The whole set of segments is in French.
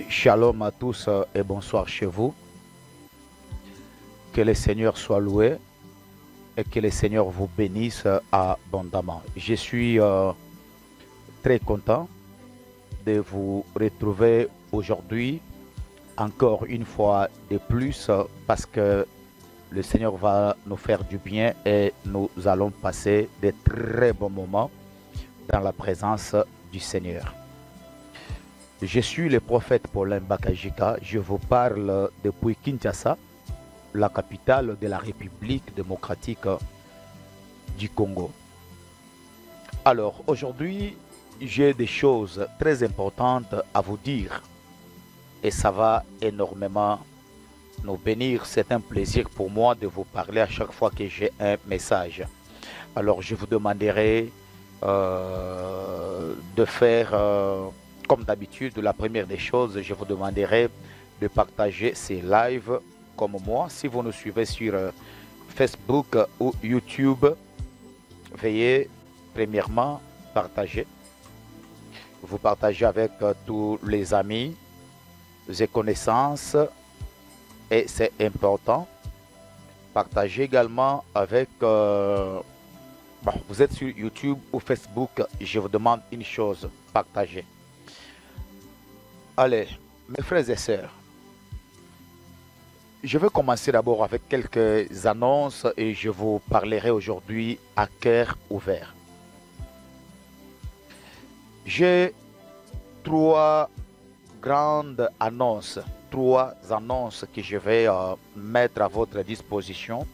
Shalom à tous et bonsoir chez vous. Que le Seigneur soit loué et que le Seigneur vous bénisse abondamment. Je suis très content de vous retrouver aujourd'hui encore une fois de plus parce que le Seigneur va nous faire du bien et nous allons passer de très bons moments dans la présence du Seigneur. Je suis le prophète Paulin Bakajika. Je vous parle depuis Kinshasa, la capitale de la République démocratique du Congo. Alors, aujourd'hui, j'ai des choses très importantes à vous dire et ça va énormément nous bénir. C'est un plaisir pour moi de vous parler à chaque fois que j'ai un message. Alors, je vous demanderai de faire, comme d'habitude, la première des choses, je vous demanderai de partager ces lives comme moi. Si vous nous suivez sur Facebook ou YouTube, veuillez premièrement partager. Vous partagez avec tous les amis et connaissances et c'est important. Partagez également avec... vous êtes sur YouTube ou Facebook, je vous demande une chose, partagez. Allez, mes frères et sœurs, je vais commencer d'abord avec quelques annonces et je vous parlerai aujourd'hui à cœur ouvert. J'ai trois grandes annonces, que je vais mettre à votre disposition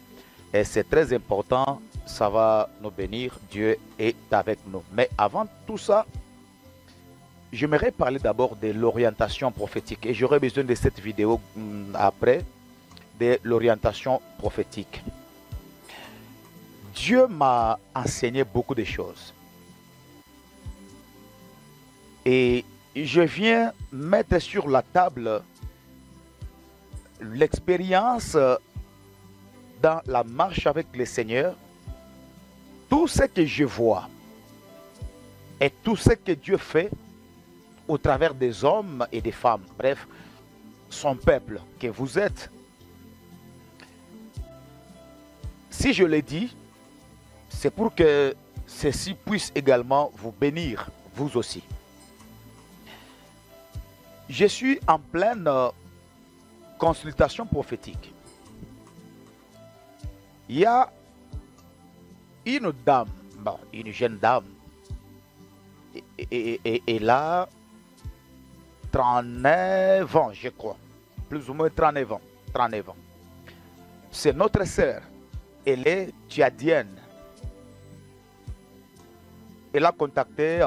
et c'est très important, ça va nous bénir, Dieu est avec nous. Mais avant tout ça, j'aimerais parler d'abord de l'orientation prophétique et j'aurai besoin de cette vidéo après, de l'orientation prophétique. Dieu m'a enseigné beaucoup de choses. Et je viens mettre sur la table l'expérience dans la marche avec le Seigneur. Tout ce que je vois et tout ce que Dieu fait au travers des hommes et des femmes, bref, son peuple que vous êtes. Si je le dis, c'est pour que ceci puisse également vous bénir, vous aussi. Je suis en pleine consultation prophétique. Il y a une dame, une jeune dame, et là, 39 ans, je crois. Plus ou moins 39 ans. 39 ans. C'est notre sœur. Elle est tchadienne. Elle a contacté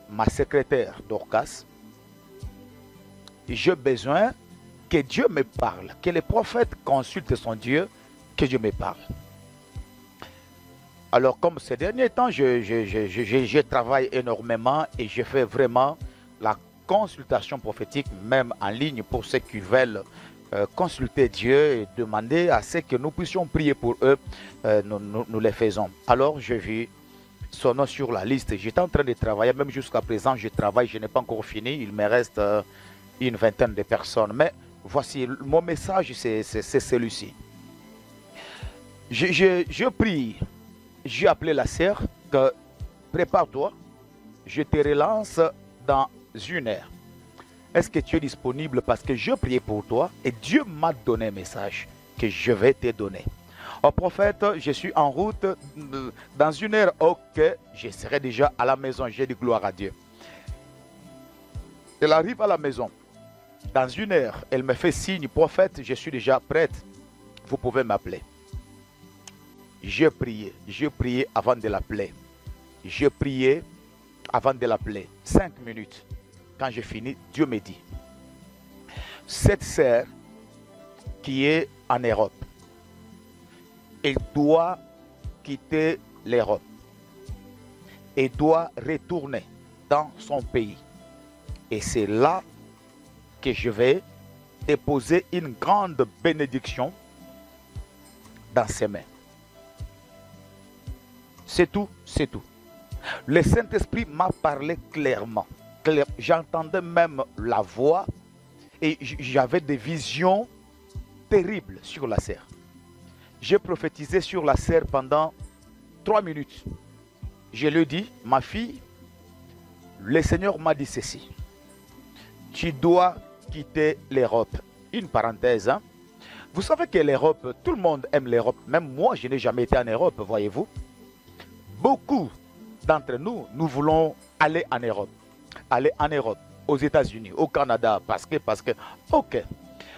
ma secrétaire Dorcas. J'ai besoin que Dieu me parle, que le prophète consulte son Dieu, que Dieu me parle. Alors, comme ces derniers temps, je travaille énormément et je fais vraiment la consultation prophétique, même en ligne, pour ceux qui veulent consulter Dieu et demander à ce que nous puissions prier pour eux, nous les faisons. Alors, je vis son nom sur la liste. J'étais en train de travailler, même jusqu'à présent, je travaille, je n'ai pas encore fini. Il me reste une vingtaine de personnes. Mais voici, mon message, c'est celui-ci. Je prie. J'ai appelé la sœur que prépare-toi, je te relance dans une heure. Est-ce que tu es disponible parce que je priais pour toi et Dieu m'a donné un message que je vais te donner. Au prophète, je suis en route dans une heure. Ok, je serai déjà à la maison. J'ai dit gloire à Dieu. Elle arrive à la maison. Dans une heure, elle me fait signe, prophète, je suis déjà prête. Vous pouvez m'appeler. J'ai prié avant de l'appeler. J'ai prié avant de l'appeler. 5 minutes. Quand j'ai fini, Dieu me dit, cette sœur qui est en Europe, elle doit quitter l'Europe et doit retourner dans son pays. Et c'est là que je vais déposer une grande bénédiction dans ses mains. C'est tout, c'est tout. Le Saint-Esprit m'a parlé clairement. J'entendais même la voix Et j'avais des visions terribles sur la serre. J'ai prophétisé sur la serre pendant 3 minutes. Je lui ai dit, ma fille, le Seigneur m'a dit ceci. Tu dois quitter l'Europe. Une parenthèse, hein. Vous savez que l'Europe, tout le monde aime l'Europe. Même moi, je n'ai jamais été en Europe, voyez-vous. Beaucoup d'entre nous, nous voulons aller en Europe. Aller en Europe, aux États-Unis, au Canada, parce que, ok.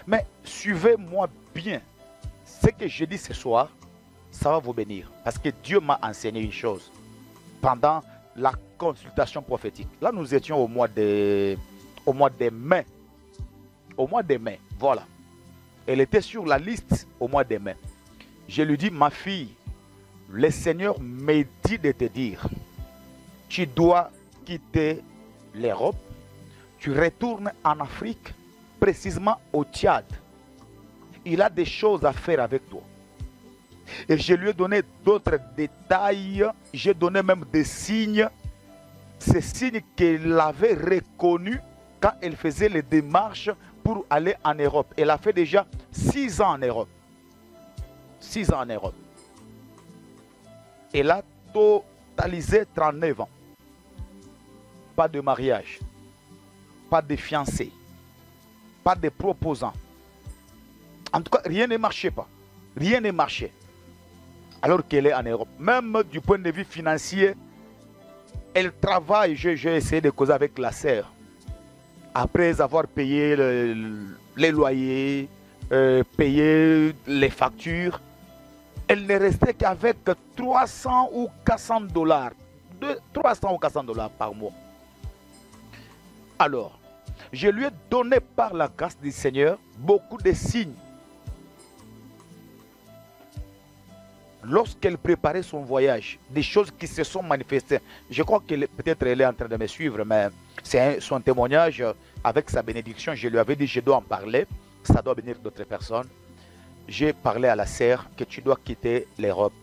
Mais suivez-moi bien. Ce que je dis ce soir, ça va vous bénir. Parce que Dieu m'a enseigné une chose. Pendant la consultation prophétique. Là, nous étions au mois de mai. Au mois de mai, voilà. Elle était sur la liste au mois de mai. Je lui dis, ma fille, le Seigneur me dit de te dire, tu dois quitter l'Europe, tu retournes en Afrique, précisément au Tchad. Il a des choses à faire avec toi. Et je lui ai donné d'autres détails, j'ai donné même des signes, ces signes qu'elle avait reconnus quand elle faisait les démarches pour aller en Europe. Elle a fait déjà 6 ans en Europe. 6 ans en Europe. Elle a totalisé 39 ans. Pas de mariage, pas de fiancé, pas de proposant. En tout cas, rien ne marchait pas. Rien ne marchait. Alors qu'elle est en Europe. Même du point de vue financier, elle travaille. J'ai essayé de causer avec la sœur. Après avoir payé les loyers, payé les factures, elle ne restait qu'avec 300 ou 400 dollars. 300 ou 400 dollars par mois. Alors, je lui ai donné par la grâce du Seigneur beaucoup de signes. Lorsqu'elle préparait son voyage, des choses qui se sont manifestées. Je crois que peut-être elle est en train de me suivre, mais c'est son témoignage avec sa bénédiction. Je lui avais dit, je dois en parler. Ça doit venir d'autres personnes. J'ai parlé à la sœur que tu dois quitter l'Europe.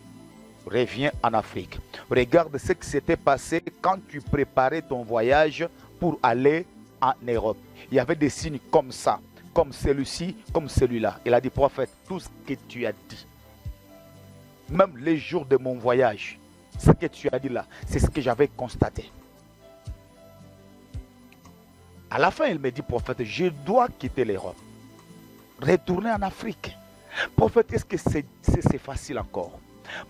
Reviens en Afrique. Regarde ce qui s'était passé quand tu préparais ton voyage pour aller en Europe. Il y avait des signes comme ça, comme celui-ci, comme celui-là. Il a dit, prophète, tout ce que tu as dit, même les jours de mon voyage, ce que tu as dit là, c'est ce que j'avais constaté. À la fin, il me dit, prophète, je dois quitter l'Europe. Retourner en Afrique. Prophète, est-ce que c'est facile encore?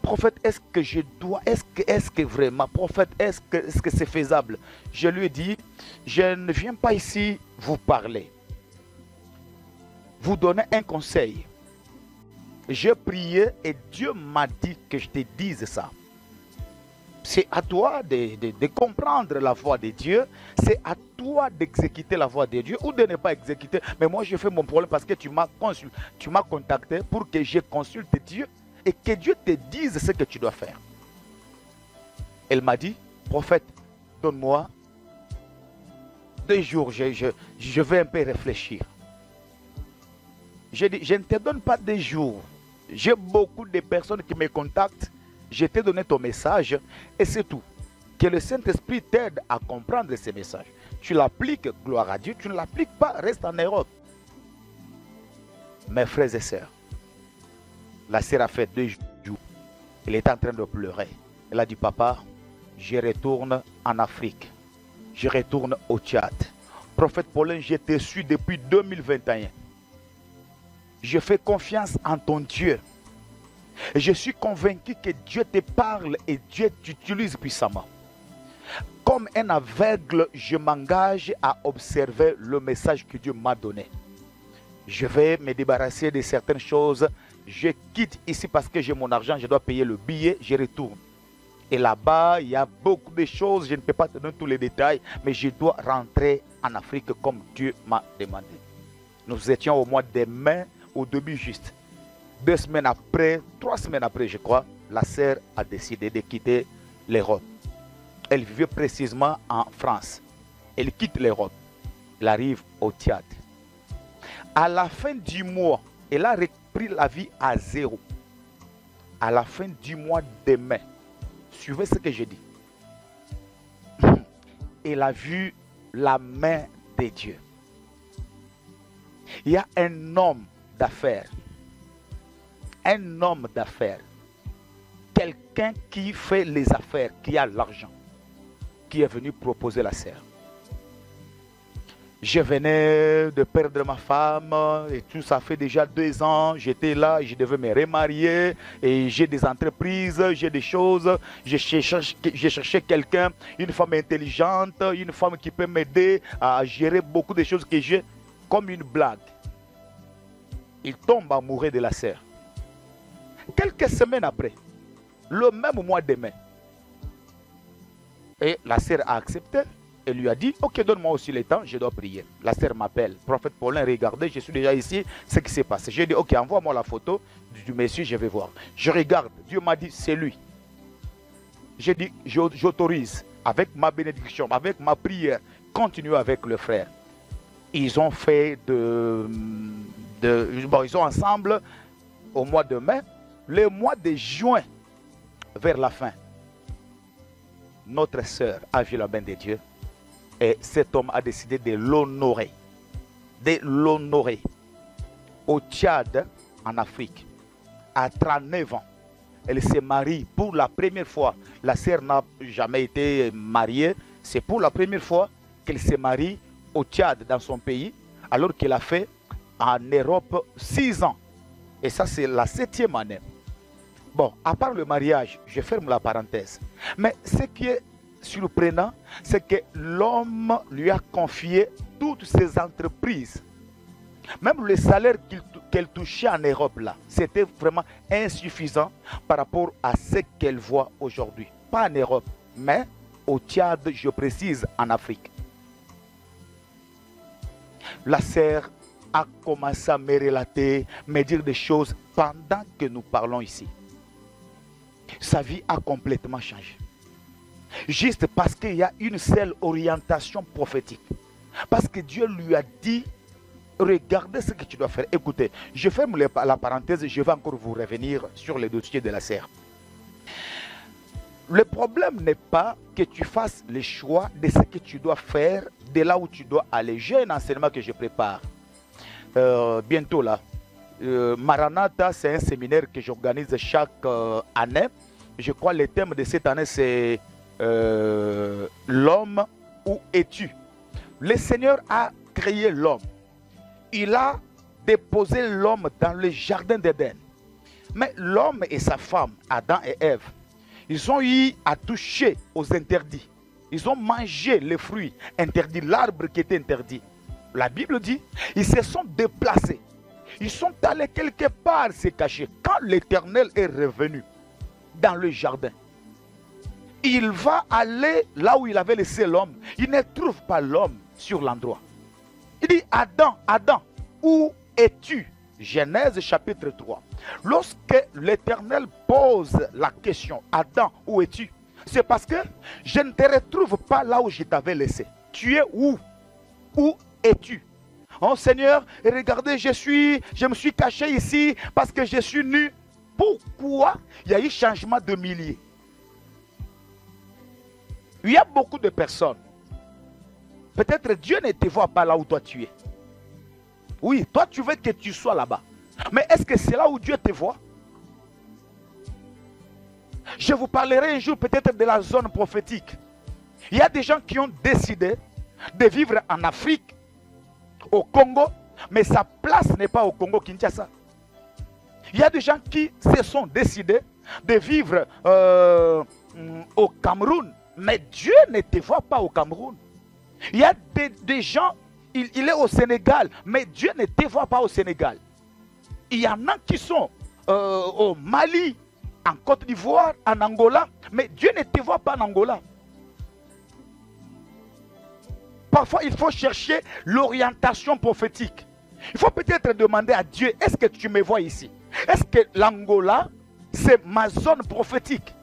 Prophète, est-ce que je dois, est-ce que vraiment, prophète, est-ce que c'est faisable? Je lui ai dit, je ne viens pas ici vous parler, vous donner un conseil. J'ai prié et Dieu m'a dit que je te dise ça. C'est à toi de comprendre la voix de Dieu. C'est à toi d'exécuter la voix de Dieu ou de ne pas exécuter. Mais moi, j'ai fait mon problème parce que tu m'as contacté pour que je consulte Dieu et que Dieu te dise ce que tu dois faire. Elle m'a dit, prophète, donne-moi 2 jours, je vais un peu réfléchir. J'ai dit, je ne te donne pas 2 jours. J'ai beaucoup de personnes qui me contactent. Je t'ai donné ton message et c'est tout. Que le Saint-Esprit t'aide à comprendre ces messages. Tu l'appliques, gloire à Dieu. Tu ne l'appliques pas, reste en Europe. Mes frères et sœurs, la sœur a fait 2 jours. Elle est en train de pleurer. Elle a dit, papa, je retourne en Afrique. Je retourne au Tchad. Prophète Paulin, je te suis depuis 2021. Je fais confiance en ton Dieu. Et je suis convaincu que Dieu te parle et Dieu t'utilise puissamment. Comme un aveugle, je m'engage à observer le message que Dieu m'a donné. Je vais me débarrasser de certaines choses. Je quitte ici parce que j'ai mon argent, je dois payer le billet, je retourne. Et là-bas, il y a beaucoup de choses, je ne peux pas te donner tous les détails, mais je dois rentrer en Afrique comme Dieu m'a demandé. Nous étions au mois de mai, au début juste. 2 semaines après, 3 semaines après, je crois, la sœur a décidé de quitter l'Europe. Elle vivait précisément en France. Elle quitte l'Europe. Elle arrive au Tchad. À la fin du mois, elle a repris la vie à 0. À la fin du mois de mai, suivez ce que je dis. Elle a vu la main de Dieu. Il y a un homme d'affaires. Un homme d'affaires. Quelqu'un qui fait les affaires, qui a l'argent, qui est venu proposer la sœur. Je venais de perdre ma femme et tout ça fait déjà 2 ans. J'étais là, je devais me remarier et j'ai des entreprises, j'ai des choses. J'ai cherché quelqu'un, une femme intelligente, une femme qui peut m'aider à gérer beaucoup de choses que j'ai comme une blague. Il tombe amoureux de la sœur. Quelques semaines après, le même mois de mai, et la sœur a accepté. Elle lui a dit, ok, donne-moi aussi le temps, je dois prier. La sœur m'appelle. Prophète Paulin, regardez, je suis déjà ici, ce qui s'est passé. J'ai dit, ok, envoie-moi la photo du monsieur, je vais voir. Je regarde, Dieu m'a dit, c'est lui. J'ai dit, j'autorise, avec ma bénédiction, avec ma prière, continuer avec le frère. Ils ont fait bon, ils sont ensemble au mois de mai. Le mois de juin, vers la fin, notre sœur a vu la main de Dieu. Et cet homme a décidé de l'honorer. De l'honorer. Au Tchad, en Afrique, à 39 ans, elle se marie pour la première fois. La sœur n'a jamais été mariée. C'est pour la première fois qu'elle se marie au Tchad, dans son pays, alors qu'elle a fait en Europe 6 ans. Et ça, c'est la 7e année. Bon, à part le mariage, je ferme la parenthèse. Mais ce qui est surprenant, c'est que l'homme lui a confié toutes ses entreprises. Même le salaire qu'elle touchait en Europe, là, c'était vraiment insuffisant par rapport à ce qu'elle voit aujourd'hui. Pas en Europe, mais au Tchad, je précise, en Afrique. La sœur a commencé à me relater, me dire des choses pendant que nous parlons ici. Sa vie a complètement changé. Juste parce qu'il y a une seule orientation prophétique. Parce que Dieu lui a dit, regardez ce que tu dois faire. Écoutez, je ferme la parenthèse, je vais encore vous revenir sur le dossier de la sœur. Le problème n'est pas que tu fasses le choix de ce que tu dois faire, de là où tu dois aller. J'ai un enseignement que je prépare. Bientôt là. Maranatha, c'est un séminaire que j'organise chaque année. Je crois que le thème de cette année, c'est l'homme, où es-tu? Le Seigneur a créé l'homme. Il a déposé l'homme dans le jardin d'Éden. Mais l'homme et sa femme, Adam et Ève, ils ont eu à toucher aux interdits. Ils ont mangé les fruits interdits, l'arbre qui était interdit. La Bible dit, ils se sont déplacés. Ils sont allés quelque part se cacher. Quand l'Éternel est revenu dans le jardin, il va aller là où il avait laissé l'homme. Il ne trouve pas l'homme sur l'endroit. Il dit, Adam, Adam, où es-tu? Genèse chapitre 3. Lorsque l'Éternel pose la question, Adam, où es-tu? C'est parce que je ne te retrouve pas là où je t'avais laissé. Tu es où? Où es-tu? Oh Seigneur, regardez, je me suis caché ici parce que je suis nu. Pourquoi il y a eu changement de milieu? Il y a beaucoup de personnes. Peut-être Dieu ne te voit pas là où toi tu es. Oui, toi tu veux que tu sois là-bas. Mais est-ce que c'est là où Dieu te voit? Je vous parlerai un jour peut-être de la zone prophétique. Il y a des gens qui ont décidé de vivre en Afrique, au Congo, mais sa place n'est pas au Congo Kinshasa. Il y a des gens qui se sont décidés de vivre au Cameroun, mais Dieu ne te voit pas au Cameroun. Il y a des gens, il est au Sénégal, mais Dieu ne te voit pas au Sénégal. Il y en a qui sont au Mali, en Côte d'Ivoire, en Angola, mais Dieu ne te voit pas en Angola. Parfois, il faut chercher l'orientation prophétique. Il faut peut-être demander à Dieu, est-ce que tu me vois ici? Est-ce que l'Angola, c'est ma zone prophétique?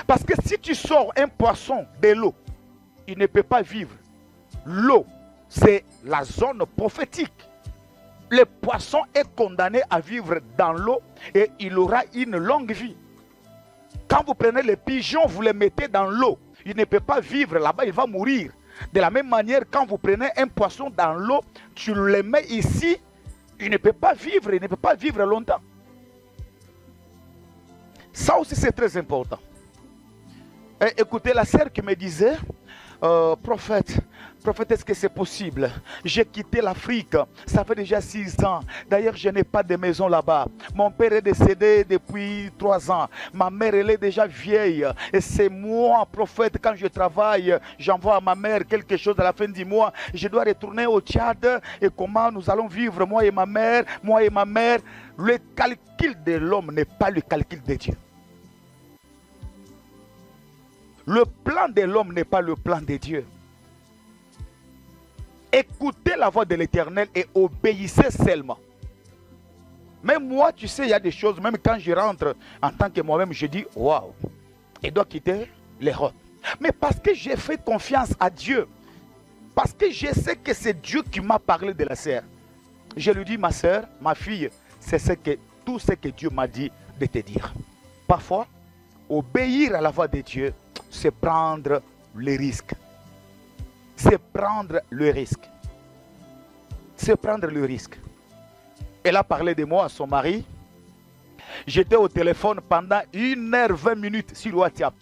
Parce que si tu sors un poisson de l'eau, il ne peut pas vivre. L'eau, c'est la zone prophétique. Le poisson est condamné à vivre dans l'eau et il aura une longue vie. Quand vous prenez les pigeons, vous les mettez dans l'eau, il ne peut pas vivre là-bas, il va mourir. De la même manière, quand vous prenez un poisson dans l'eau, tu le mets ici, il ne peut pas vivre, il ne peut pas vivre longtemps. Ça aussi, c'est très important. Et écoutez, la sœur qui me disait, prophète, est-ce que c'est possible? J'ai quitté l'Afrique, ça fait déjà 6 ans. D'ailleurs, je n'ai pas de maison là-bas. Mon père est décédé depuis 3 ans. Ma mère, elle est déjà vieille. Et c'est moi, prophète, quand je travaille, j'envoie à ma mère quelque chose à la fin du mois. Je dois retourner au Tchad. Et comment nous allons vivre, moi et ma mère, Le calcul de l'homme n'est pas le calcul de Dieu. Le plan de l'homme n'est pas le plan de Dieu. Écoutez la voix de l'Éternel et obéissez seulement. Même moi, tu sais, il y a des choses, même quand je rentre en tant que moi-même, je dis, waouh, il doit quitter l'Europe. Mais parce que j'ai fait confiance à Dieu, parce que je sais que c'est Dieu qui m'a parlé de la sœur. Je lui dis, ma sœur, ma fille, c'est tout ce que Dieu m'a dit de te dire. Parfois, obéir à la voix de Dieu, c'est prendre le risque. C'est prendre le risque. C'est prendre le risque. Elle a parlé de moi à son mari. J'étais au téléphone pendant 1h20 sur WhatsApp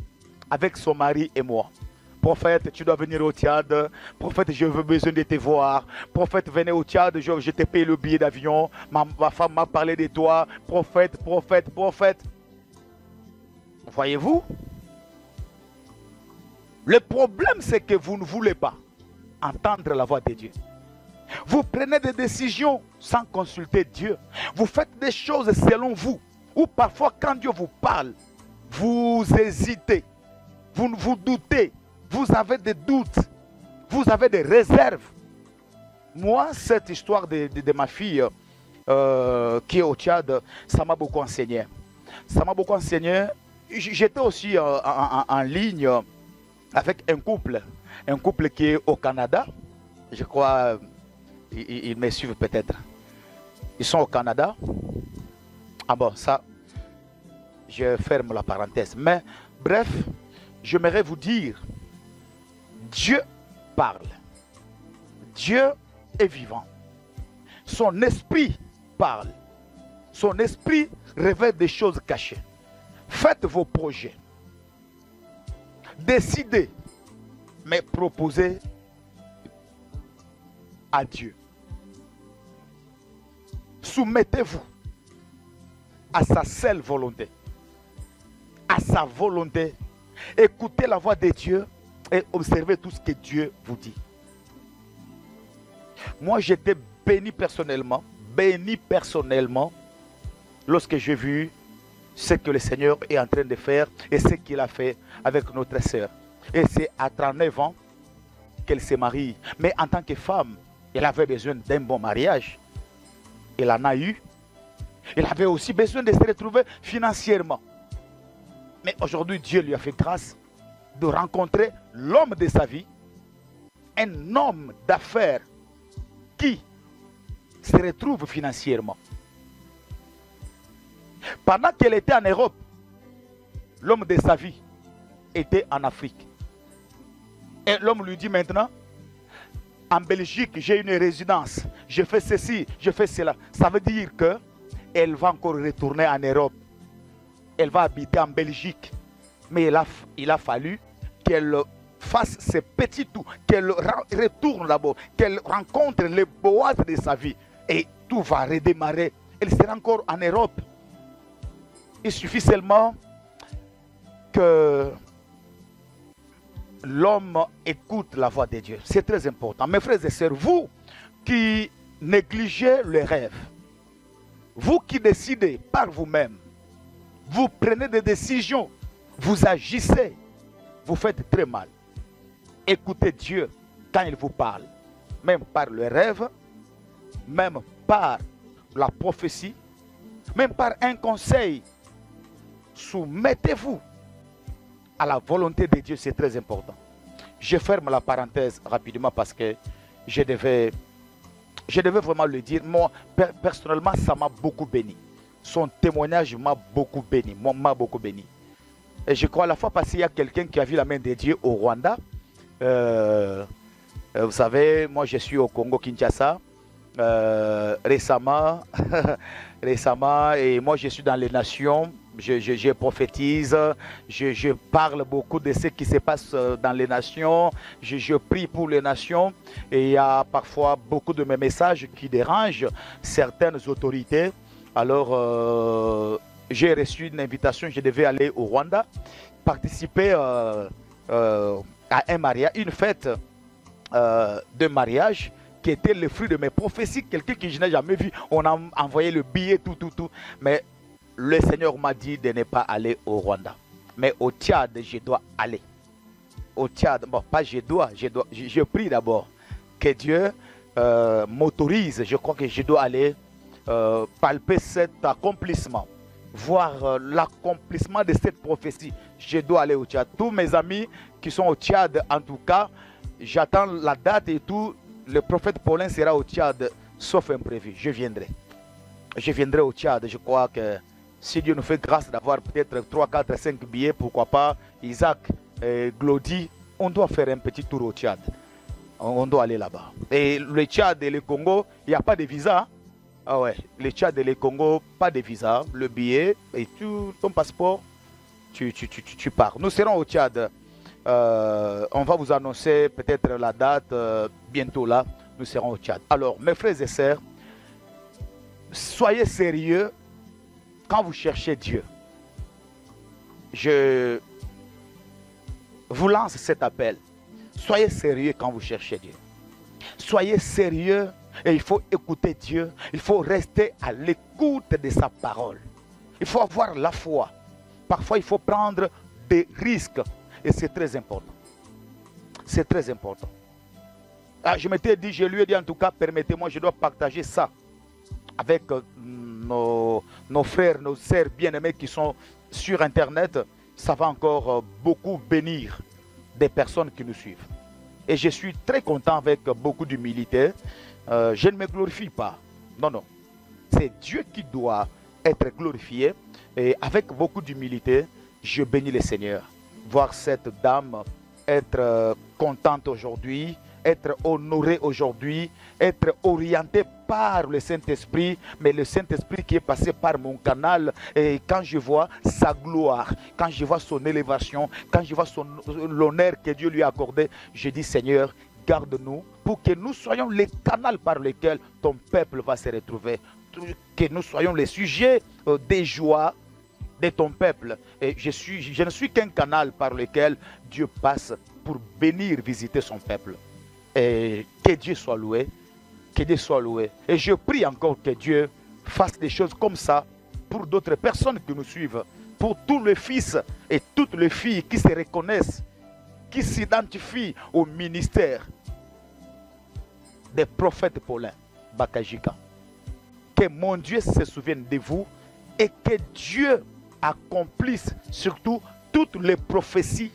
avec son mari et moi. Prophète, tu dois venir au Tchad. Prophète, je veux besoin de te voir. Prophète, venez au Tchad, je te paye le billet d'avion. Ma femme m'a parlé de toi. Prophète. Voyez-vous? Le problème, c'est que vous ne voulez pas entendre la voix de Dieu. Vous prenez des décisions sans consulter Dieu. Vous faites des choses selon vous. Ou parfois, quand Dieu vous parle, vous hésitez. Vous doutez. Vous avez des doutes. Vous avez des réserves. Moi, cette histoire de ma fille qui est au Tchad, ça m'a beaucoup enseigné. Ça m'a beaucoup enseigné. J'étais aussi en ligne avec un couple qui est au Canada. Je crois, ils me suivent peut-être. Ils sont au Canada. Ah bon, ça, je ferme la parenthèse. Mais bref, j'aimerais vous dire, Dieu parle. Dieu est vivant. Son esprit parle. Son esprit révèle des choses cachées. Faites vos projets. Décidez, mais proposez à Dieu. Soumettez-vous à sa seule volonté. À sa volonté. Écoutez la voix de Dieu et observez tout ce que Dieu vous dit. Moi, j'étais béni personnellement, lorsque j'ai vu ce que le Seigneur est en train de faire et ce qu'il a fait avec notre sœur. Et c'est à 39 ans qu'elle se marie. Mais en tant que femme, elle avait besoin d'un bon mariage. Elle en a eu. Elle avait aussi besoin de se retrouver financièrement. Mais aujourd'hui, Dieu lui a fait grâce de rencontrer l'homme de sa vie, un homme d'affaires qui se retrouve financièrement. Pendant qu'elle était en Europe, l'homme de sa vie était en Afrique. Et l'homme lui dit maintenant, en Belgique, j'ai une résidence, je fais ceci, je fais cela. Ça veut dire qu'elle va encore retourner en Europe. Elle va habiter en Belgique. Mais il a fallu qu'elle fasse ses petits tours, qu'elle retourne là-bas, qu'elle rencontre les Boaz de sa vie. Et tout va redémarrer. Elle sera encore en Europe. Il suffit seulement que l'homme écoute la voix de Dieu. C'est très important. Mes frères et sœurs, vous qui négligez les rêves, vous qui décidez par vous-même, vous prenez des décisions, vous agissez, vous faites très mal. Écoutez Dieu quand il vous parle, même par le rêve, même par la prophétie, même par un conseil. Soumettez-vous à la volonté de Dieu, c'est très important. Je ferme la parenthèse rapidement parce que je devais vraiment le dire. Moi, personnellement, ça m'a beaucoup béni. Son témoignage m'a beaucoup béni. M'a beaucoup béni. Et je crois la fois passée, il y a quelqu'un qui a vu la main de Dieu au Rwanda. Vous savez, moi je suis au Congo-Kinshasa récemment, récemment, et moi je suis dans les nations. Je prophétise, je parle beaucoup de ce qui se passe dans les nations, je prie pour les nations, et il y a parfois beaucoup de mes messages qui dérangent certaines autorités. Alors, j'ai reçu une invitation, je devais aller au Rwanda, participer à un mariage, une fête de mariage, qui était le fruit de mes prophéties, quelqu'un que je n'ai jamais vu. On a envoyé le billet, tout. Mais le Seigneur m'a dit de ne pas aller au Rwanda. Mais au Tchad, je dois aller. Au Tchad, bon, pas je prie d'abord que Dieu m'autorise. Je crois que je dois aller palper cet accomplissement, voir l'accomplissement de cette prophétie. Je dois aller au Tchad. Tous mes amis qui sont au Tchad, en tout cas, j'attends la date et tout. Le prophète Paulin sera au Tchad, sauf imprévu. Je viendrai. Je viendrai au Tchad. Je crois que si Dieu nous fait grâce d'avoir peut-être 3, 4, 5 billets, pourquoi pas, Isaac, Glody, on doit faire un petit tour au Tchad. On doit aller là-bas. Et le Tchad et le Congo, il n'y a pas de visa. Ah ouais, le Tchad et le Congo, pas de visa. Le billet et tout, ton passeport, tu pars. Nous serons au Tchad. On va vous annoncer peut-être la date bientôt là, nous serons au Tchad. Alors, mes frères et sœurs, soyez sérieux quand vous cherchez Dieu. Je vous lance cet appel. Soyez sérieux quand vous cherchez Dieu. Soyez sérieux et il faut écouter Dieu. Il faut rester à l'écoute de sa parole. Il faut avoir la foi. Parfois, il faut prendre des risques. Et c'est très important. C'est très important. Ah, je m'étais dit, je lui ai dit en tout cas, permettez-moi, je dois partager ça avec nos frères, nos sœurs bien-aimés qui sont sur Internet. Ça va encore beaucoup bénir des personnes qui nous suivent. Et je suis très content avec beaucoup d'humilité. Je ne me glorifie pas. Non, non. C'est Dieu qui doit être glorifié. Et avec beaucoup d'humilité, je bénis le Seigneur. Voir cette dame être contente aujourd'hui, être honorée aujourd'hui, être orientée par le Saint-Esprit, mais le Saint-Esprit qui est passé par mon canal, et quand je vois sa gloire, quand je vois son élévation, quand je vois l'honneur que Dieu lui a accordé, je dis Seigneur, garde-nous pour que nous soyons les canaux par lesquels ton peuple va se retrouver, que nous soyons les sujets des joies de ton peuple. Et je ne suis qu'un canal par lequel Dieu passe pour bénir, visiter son peuple. Et que Dieu soit loué. Que Dieu soit loué. Et je prie encore que Dieu fasse des choses comme ça pour d'autres personnes qui nous suivent. Pour tous les fils et toutes les filles qui se reconnaissent, qui s'identifient au ministère des prophètes Paulin Bakajika. Que mon Dieu se souvienne de vous et que Dieu accomplisse surtout toutes les prophéties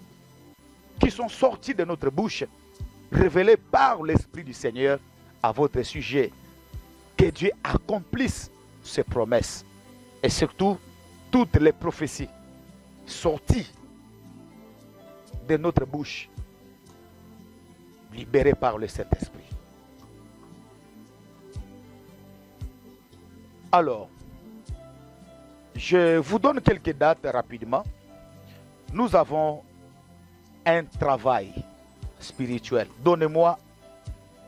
qui sont sorties de notre bouche, révélées par l'Esprit du Seigneur à votre sujet. Que Dieu accomplisse ses promesses et surtout toutes les prophéties sorties de notre bouche, libérées par le Saint-Esprit. Alors, je vous donne quelques dates rapidement. Nous avons un travail spirituel. Donnez-moi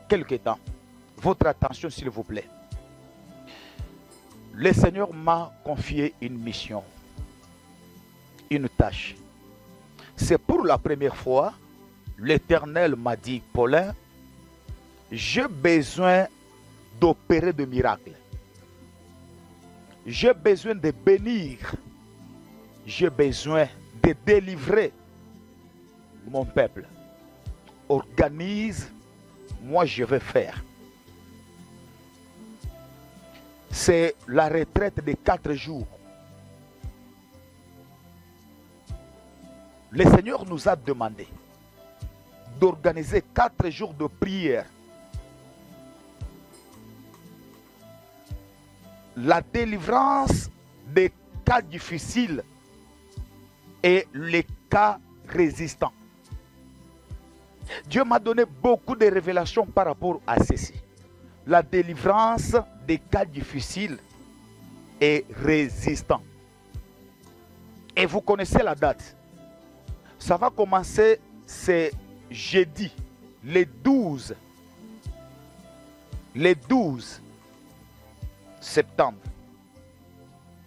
quelques temps. Votre attention, s'il vous plaît. Le Seigneur m'a confié une mission, une tâche. C'est pour la première fois, l'Éternel m'a dit, Paulin, j'ai besoin d'opérer de miracles. J'ai besoin de bénir. J'ai besoin de délivrer mon peuple. Organise, moi je vais faire. C'est la retraite de 4 jours. Le Seigneur nous a demandé d'organiser 4 jours de prière. La délivrance des cas difficiles et les cas résistants. Dieu m'a donné beaucoup de révélations par rapport à ceci. La délivrance des cas difficiles et résistants. Et vous connaissez la date. Ça va commencer, c'est jeudi, le 12 septembre,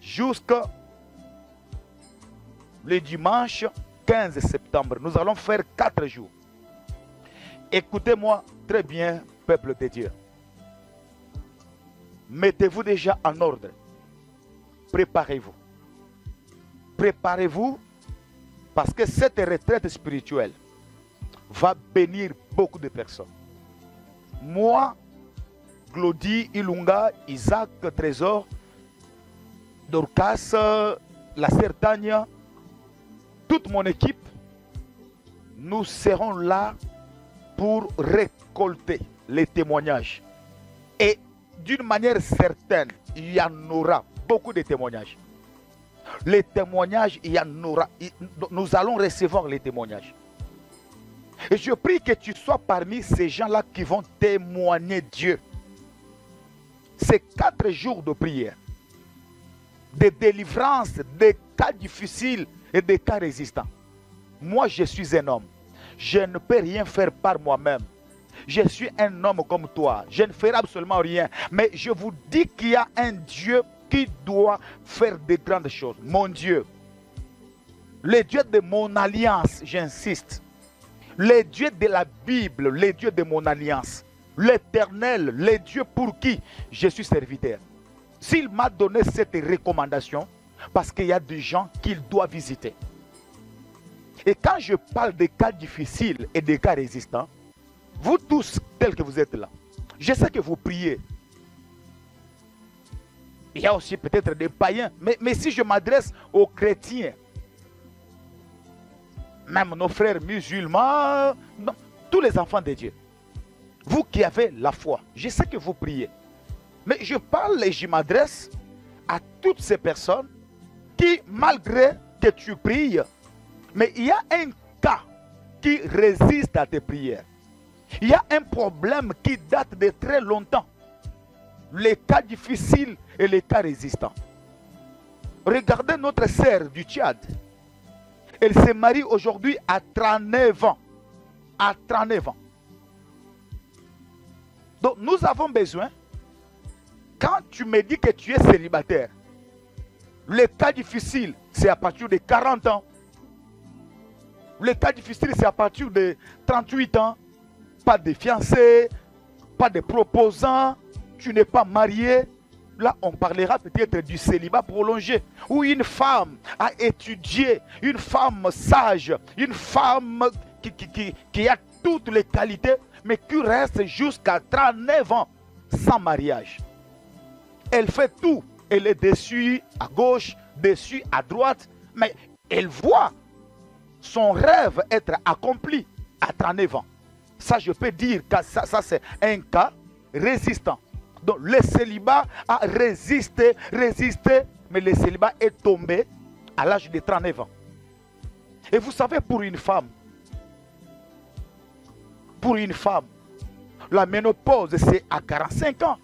jusqu'au le dimanche 15 septembre. Nous allons faire 4 jours. Écoutez-moi très bien, peuple de Dieu. Mettez-vous déjà en ordre. Préparez-vous. Préparez-vous parce que cette retraite spirituelle va bénir beaucoup de personnes. Moi, Glody, Ilunga, Isaac, Trésor, Dorcas, la sœur Tania, toute mon équipe, nous serons là pour récolter les témoignages. Et d'une manière certaine, il y en aura beaucoup de témoignages. Les témoignages, il y en aura. Nous allons recevoir les témoignages. Et je prie que tu sois parmi ces gens-là qui vont témoigner Dieu. Ces 4 jours de prière, de délivrance, des cas difficiles et des cas résistants. Moi, je suis un homme. Je ne peux rien faire par moi-même. Je suis un homme comme toi. Je ne ferai absolument rien. Mais je vous dis qu'il y a un Dieu qui doit faire de grandes choses. Mon Dieu. Le Dieu de mon alliance, j'insiste. Le Dieu de la Bible, le Dieu de mon alliance. L'Éternel, le Dieu pour qui je suis serviteur. S'il m'a donné cette recommandation, parce qu'il y a des gens qu'il doit visiter. Et quand je parle des cas difficiles et des cas résistants, vous tous tels que vous êtes là, je sais que vous priez. Il y a aussi peut-être des païens, mais si je m'adresse aux chrétiens, même nos frères musulmans, non, tous les enfants de Dieu, vous qui avez la foi, je sais que vous priez. Mais je parle et je m'adresse à toutes ces personnes qui, malgré que tu pries, mais il y a un cas qui résiste à tes prières. Il y a un problème qui date de très longtemps. Les cas difficiles et les cas résistants. Regardez notre sœur du Tchad. Elle se marie aujourd'hui à 39 ans. À 39 ans. Donc nous avons besoin, quand tu me dis que tu es célibataire, les cas difficiles, c'est à partir de 40 ans. Les cas difficiles, c'est à partir de 38 ans. Pas de fiancé, pas de proposant, tu n'es pas marié. Là, on parlera peut-être du célibat prolongé, où une femme a étudié, une femme sage, une femme qui a toutes les qualités, mais qui reste jusqu'à 39 ans sans mariage. Elle fait tout. Elle est dessus à gauche, dessus à droite, mais elle voit son rêve être accompli à 39 ans. Ça, je peux dire que ça c'est un cas résistant. Donc, le célibat a résisté, mais le célibat est tombé à l'âge de 39 ans. Et vous savez, pour une femme, la ménopause, c'est à 45 ans.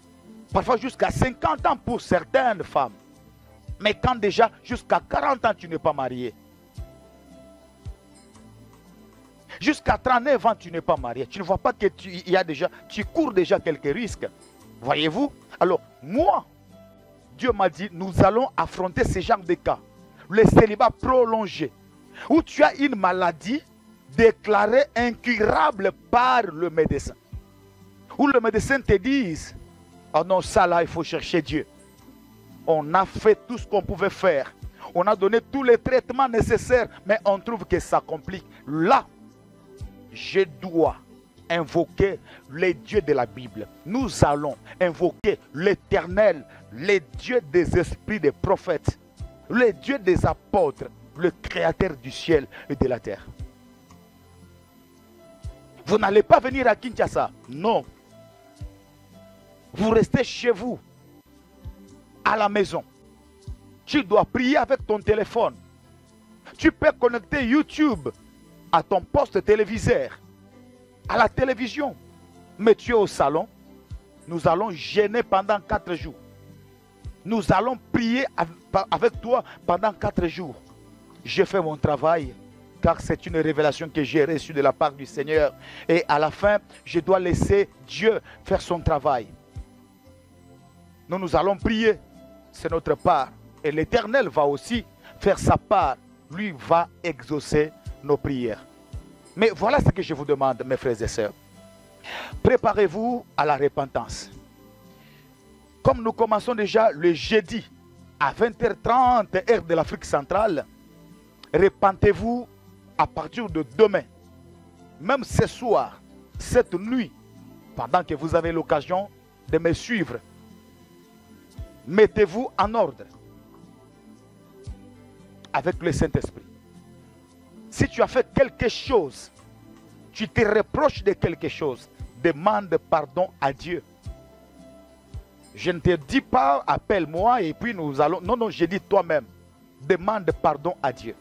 Parfois jusqu'à 50 ans pour certaines femmes. Mais quand déjà jusqu'à 40 ans, tu n'es pas marié. Jusqu'à 39 ans, tu n'es pas marié. Tu ne vois pas que tu cours déjà quelques risques. Voyez-vous? Alors, moi, Dieu m'a dit, nous allons affronter ce genre de cas. Le célibat prolongé. Où tu as une maladie déclarée incurable par le médecin. Où le médecin te dit, oh non, ça là, il faut chercher Dieu. On a fait tout ce qu'on pouvait faire. On a donné tous les traitements nécessaires, mais on trouve que ça complique. Là, je dois invoquer les dieux de la Bible. Nous allons invoquer l'Éternel, les dieux des esprits des prophètes, les dieux des apôtres, le créateur du ciel et de la terre. Vous n'allez pas venir à Kinshasa. Non. Vous restez chez vous, à la maison. Tu dois prier avec ton téléphone. Tu peux connecter YouTube à ton poste téléviseur. à la télévision, mais tu es au salon. Nous allons jeûner pendant 4 jours. Nous allons prier avec toi pendant 4 jours. J'ai fait mon travail, car c'est une révélation que j'ai reçue de la part du Seigneur. Et à la fin, je dois laisser Dieu faire son travail. Nous allons prier, c'est notre part. Et l'Éternel va aussi faire sa part. Lui va exaucer nos prières. Mais voilà ce que je vous demande, mes frères et sœurs. Préparez-vous à la repentance. Comme nous commençons déjà le jeudi à 20h30 heure de l'Afrique centrale, repentez-vous à partir de demain. Même ce soir, cette nuit, pendant que vous avez l'occasion de me suivre, mettez-vous en ordre avec le Saint-Esprit. Si tu as fait quelque chose, tu te reproches de quelque chose, demande pardon à Dieu. Je ne te dis pas, appelle-moi et puis nous allons... Non, non, je dis toi-même. Demande pardon à Dieu.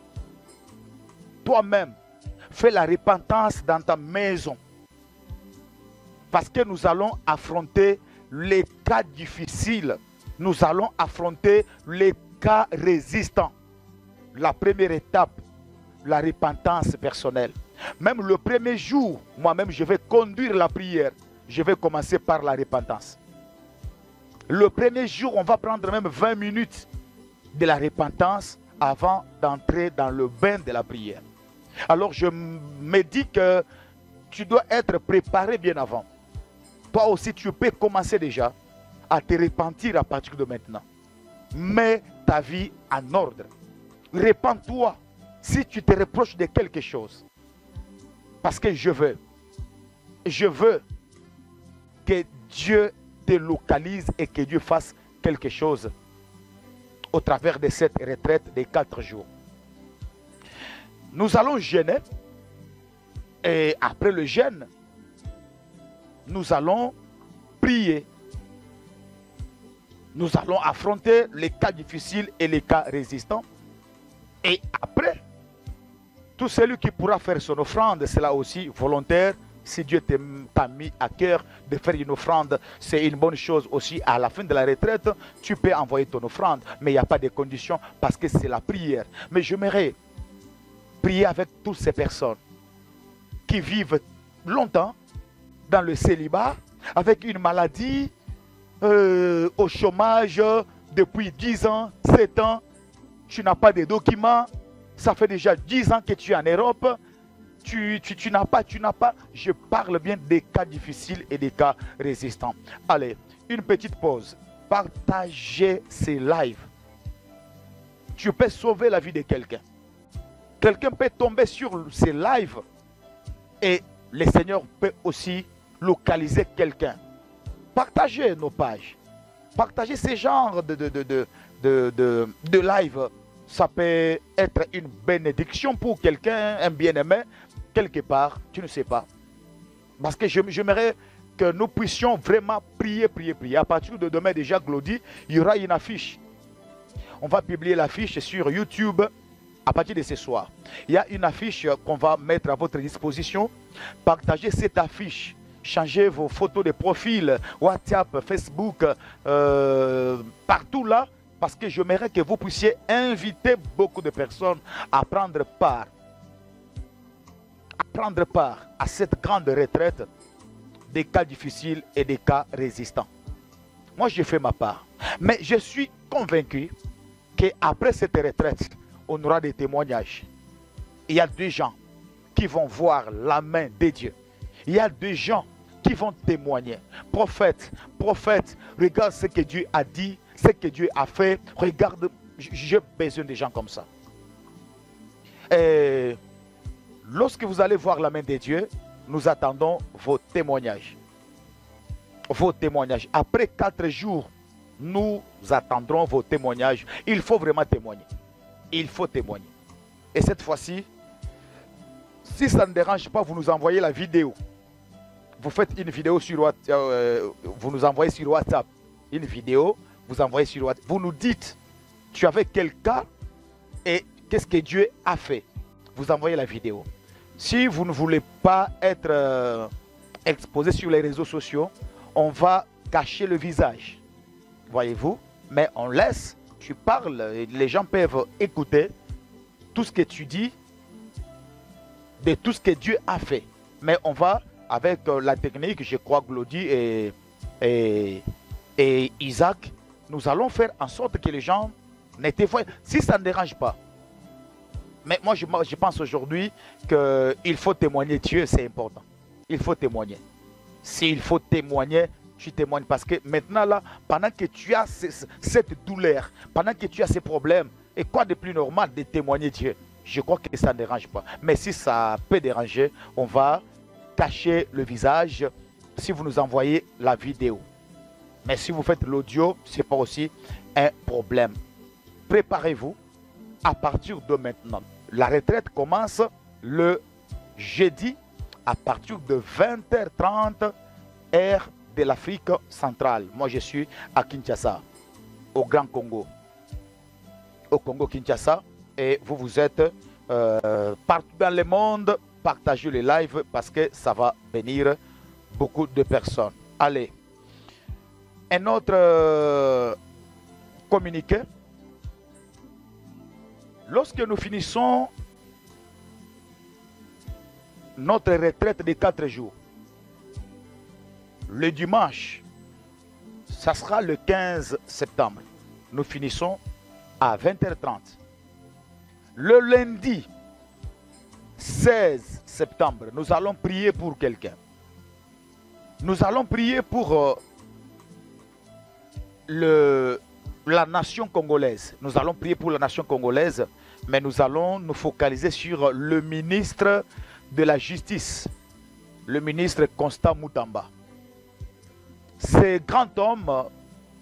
Toi-même, fais la repentance dans ta maison. Parce que nous allons affronter les cas difficiles. Nous allons affronter les cas résistants. La première étape, la repentance personnelle. Même le premier jour, moi-même, je vais conduire la prière. Je vais commencer par la repentance. Le premier jour, on va prendre même 20 minutes de la repentance avant d'entrer dans le bain de la prière. Alors, je me dis que tu dois être préparé bien avant. Toi aussi, tu peux commencer déjà à te repentir à partir de maintenant. Mets ta vie en ordre. Repends-toi si tu te reproches de quelque chose. Parce que je veux que Dieu te localise et que Dieu fasse quelque chose au travers de cette retraite de 4 jours. Nous allons jeûner et après le jeûne, nous allons prier. Nous allons affronter les cas difficiles et les cas résistants. Et après, tout celui qui pourra faire son offrande, c'est là aussi volontaire. Si Dieu t'a mis à cœur de faire une offrande, c'est une bonne chose aussi. À la fin de la retraite, tu peux envoyer ton offrande. Mais il n'y a pas de conditions parce que c'est la prière. Mais j'aimerais prier avec toutes ces personnes qui vivent longtemps dans le célibat, avec une maladie, au chômage depuis 10 ans, 7 ans. Tu n'as pas de documents. Ça fait déjà 10 ans que tu es en Europe. Tu n'as pas. Je parle bien des cas difficiles et des cas résistants. Allez, une petite pause. Partagez ces lives. Tu peux sauver la vie de quelqu'un. Quelqu'un peut tomber sur ces lives et le Seigneur peut aussi localiser quelqu'un. Partagez nos pages. Partagez ces genres de live. Ça peut être une bénédiction pour quelqu'un, un bien-aimé, quelque part, tu ne sais pas. Parce que j'aimerais que nous puissions vraiment prier. À partir de demain déjà, Glody, il y aura une affiche. On va publier l'affiche sur YouTube à partir de ce soir. Il y a une affiche qu'on va mettre à votre disposition. Partagez cette affiche. Changez vos photos de profil, WhatsApp, Facebook, partout là. Parce que j'aimerais que vous puissiez inviter beaucoup de personnes à prendre part à cette grande retraite des cas difficiles et des cas résistants. Moi, j'ai fait ma part. Mais je suis convaincu qu'après cette retraite, on aura des témoignages. Il y a des gens qui vont voir la main de Dieu. Il y a des gens qui vont témoigner. Prophète, regarde ce que Dieu a dit, ce que Dieu a fait. Regarde, j'ai besoin de gens comme ça. Et lorsque vous allez voir la main de Dieu, nous attendons vos témoignages. Vos témoignages. Après 4 jours, nous attendrons vos témoignages. Il faut vraiment témoigner. Il faut témoigner. Et cette fois-ci, si ça ne dérange pas, vous nous envoyez la vidéo. Vous faites une vidéo sur WhatsApp, vous nous envoyez sur WhatsApp. Une vidéo, vous envoyez sur WhatsApp. Vous nous dites, tu avais quel cas et qu'est-ce que Dieu a fait. Vous envoyez la vidéo. Si vous ne voulez pas être exposé sur les réseaux sociaux, on va cacher le visage. Voyez-vous? Mais on laisse, tu parles, et les gens peuvent écouter tout ce que tu dis, de tout ce que Dieu a fait. Mais on va, avec la technique, je crois, Glody et Isaac, nous allons faire en sorte que les gens n'étaient pas. Si ça ne dérange pas. Mais moi, je pense aujourd'hui qu'il faut témoigner Dieu, c'est important. Il faut témoigner. S'il faut témoigner, tu témoignes. Parce que maintenant, là, pendant que tu as cette douleur, pendant que tu as ces problèmes, et quoi de plus normal de témoigner Dieu? Je crois que ça ne dérange pas. Mais si ça peut déranger, on va cacher le visage si vous nous envoyez la vidéo. Mais si vous faites l'audio, ce n'est pas aussi un problème. Préparez-vous à partir de maintenant. La retraite commence le jeudi à partir de 20h30 heure de l'Afrique centrale. Moi, je suis à Kinshasa, au Grand Congo. Au Congo-Kinshasa. Et vous, vous êtes partout dans le monde. Partagez les lives parce que ça va bénir beaucoup de personnes. Allez. Un autre communiqué. Lorsque nous finissons notre retraite de 4 jours, le dimanche, ça sera le 15 septembre. Nous finissons à 20h30. Le lundi 16 septembre, nous allons prier pour quelqu'un. Nous allons prier pour la nation congolaise. Nous allons prier pour la nation congolaise, mais nous allons nous focaliser sur le ministre de la Justice, le ministre Constant Mutamba. Ce grand homme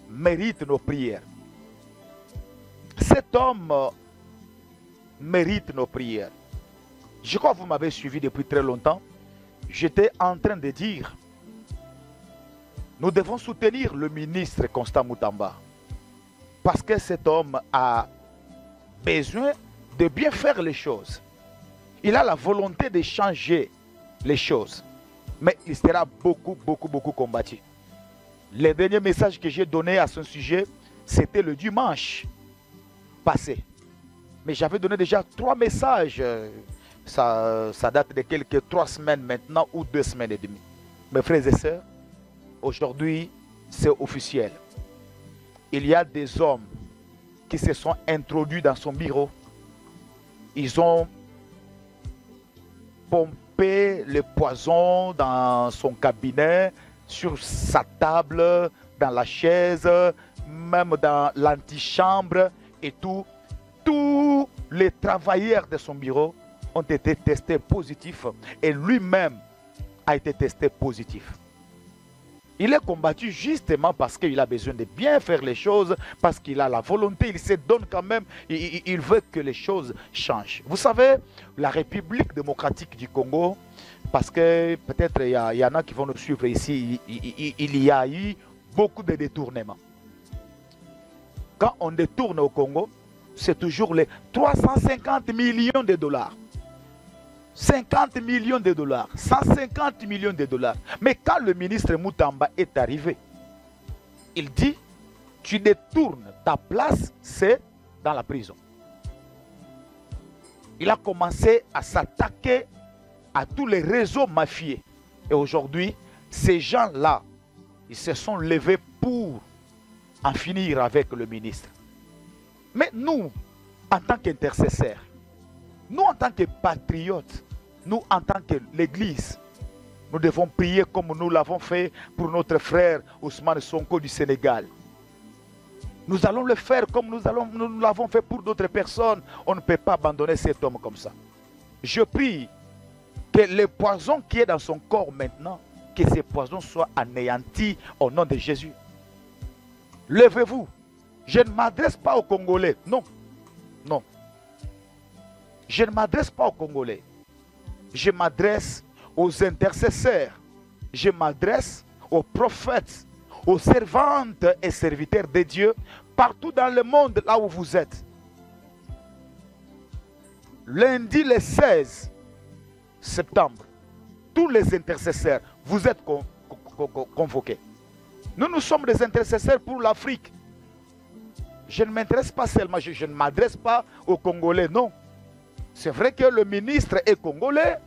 mérite nos prières. Cet homme mérite nos prières. Je crois que vous m'avez suivi depuis très longtemps. J'étais en train de dire, nous devons soutenir le ministre Constant Mutamba. Parce que cet homme a besoin de bien faire les choses. Il a la volonté de changer les choses. Mais il sera beaucoup combattu. Le dernier message que j'ai donné à ce sujet, c'était le dimanche passé. Mais j'avais donné déjà 3 messages. Ça date de quelques 3 semaines maintenant ou 2 semaines et demie. Mes frères et sœurs, aujourd'hui, c'est officiel. Il y a des hommes qui se sont introduits dans son bureau. Ils ont pompé le poison dans son cabinet, sur sa table, dans la chaise, même dans l'antichambre et tout. Tous les travailleurs de son bureau ont été testés positifs et lui-même a été testé positif. Il est combattu justement parce qu'il a besoin de bien faire les choses, parce qu'il a la volonté, il se donne quand même, il veut que les choses changent. Vous savez, la République démocratique du Congo, parce que peut-être il y en a qui vont nous suivre ici, il y a eu beaucoup de détournements. Quand on détourne au Congo, c'est toujours les 350 millions de dollars. 50 millions de dollars, 150 millions de dollars. Mais quand le ministre Mutamba est arrivé, il dit, tu détournes, ta place, c'est dans la prison. Il a commencé à s'attaquer à tous les réseaux mafieux. Et aujourd'hui, ces gens-là, ils se sont levés pour en finir avec le ministre. Mais nous, en tant qu'intercesseurs, nous en tant que patriotes, nous en tant que l'Église, nous devons prier comme nous l'avons fait pour notre frère Ousmane Sonko du Sénégal. Nous allons le faire comme nous l'avons fait pour d'autres personnes. On ne peut pas abandonner cet homme comme ça. Je prie que le poison qui est dans son corps maintenant, que ce poison soit anéanti au nom de Jésus. Levez-vous. Je ne m'adresse pas aux Congolais. Non. Non. Je ne m'adresse pas aux Congolais. Je m'adresse aux intercesseurs. Je m'adresse aux prophètes, aux servantes et serviteurs de Dieu, partout dans le monde, là où vous êtes. Lundi le 16 septembre, tous les intercesseurs, vous êtes convoqués. Nous sommes des intercesseurs pour l'Afrique. Je ne m'intéresse pas seulement, je ne m'adresse pas aux Congolais, non. C'est vrai que le ministre est congolais,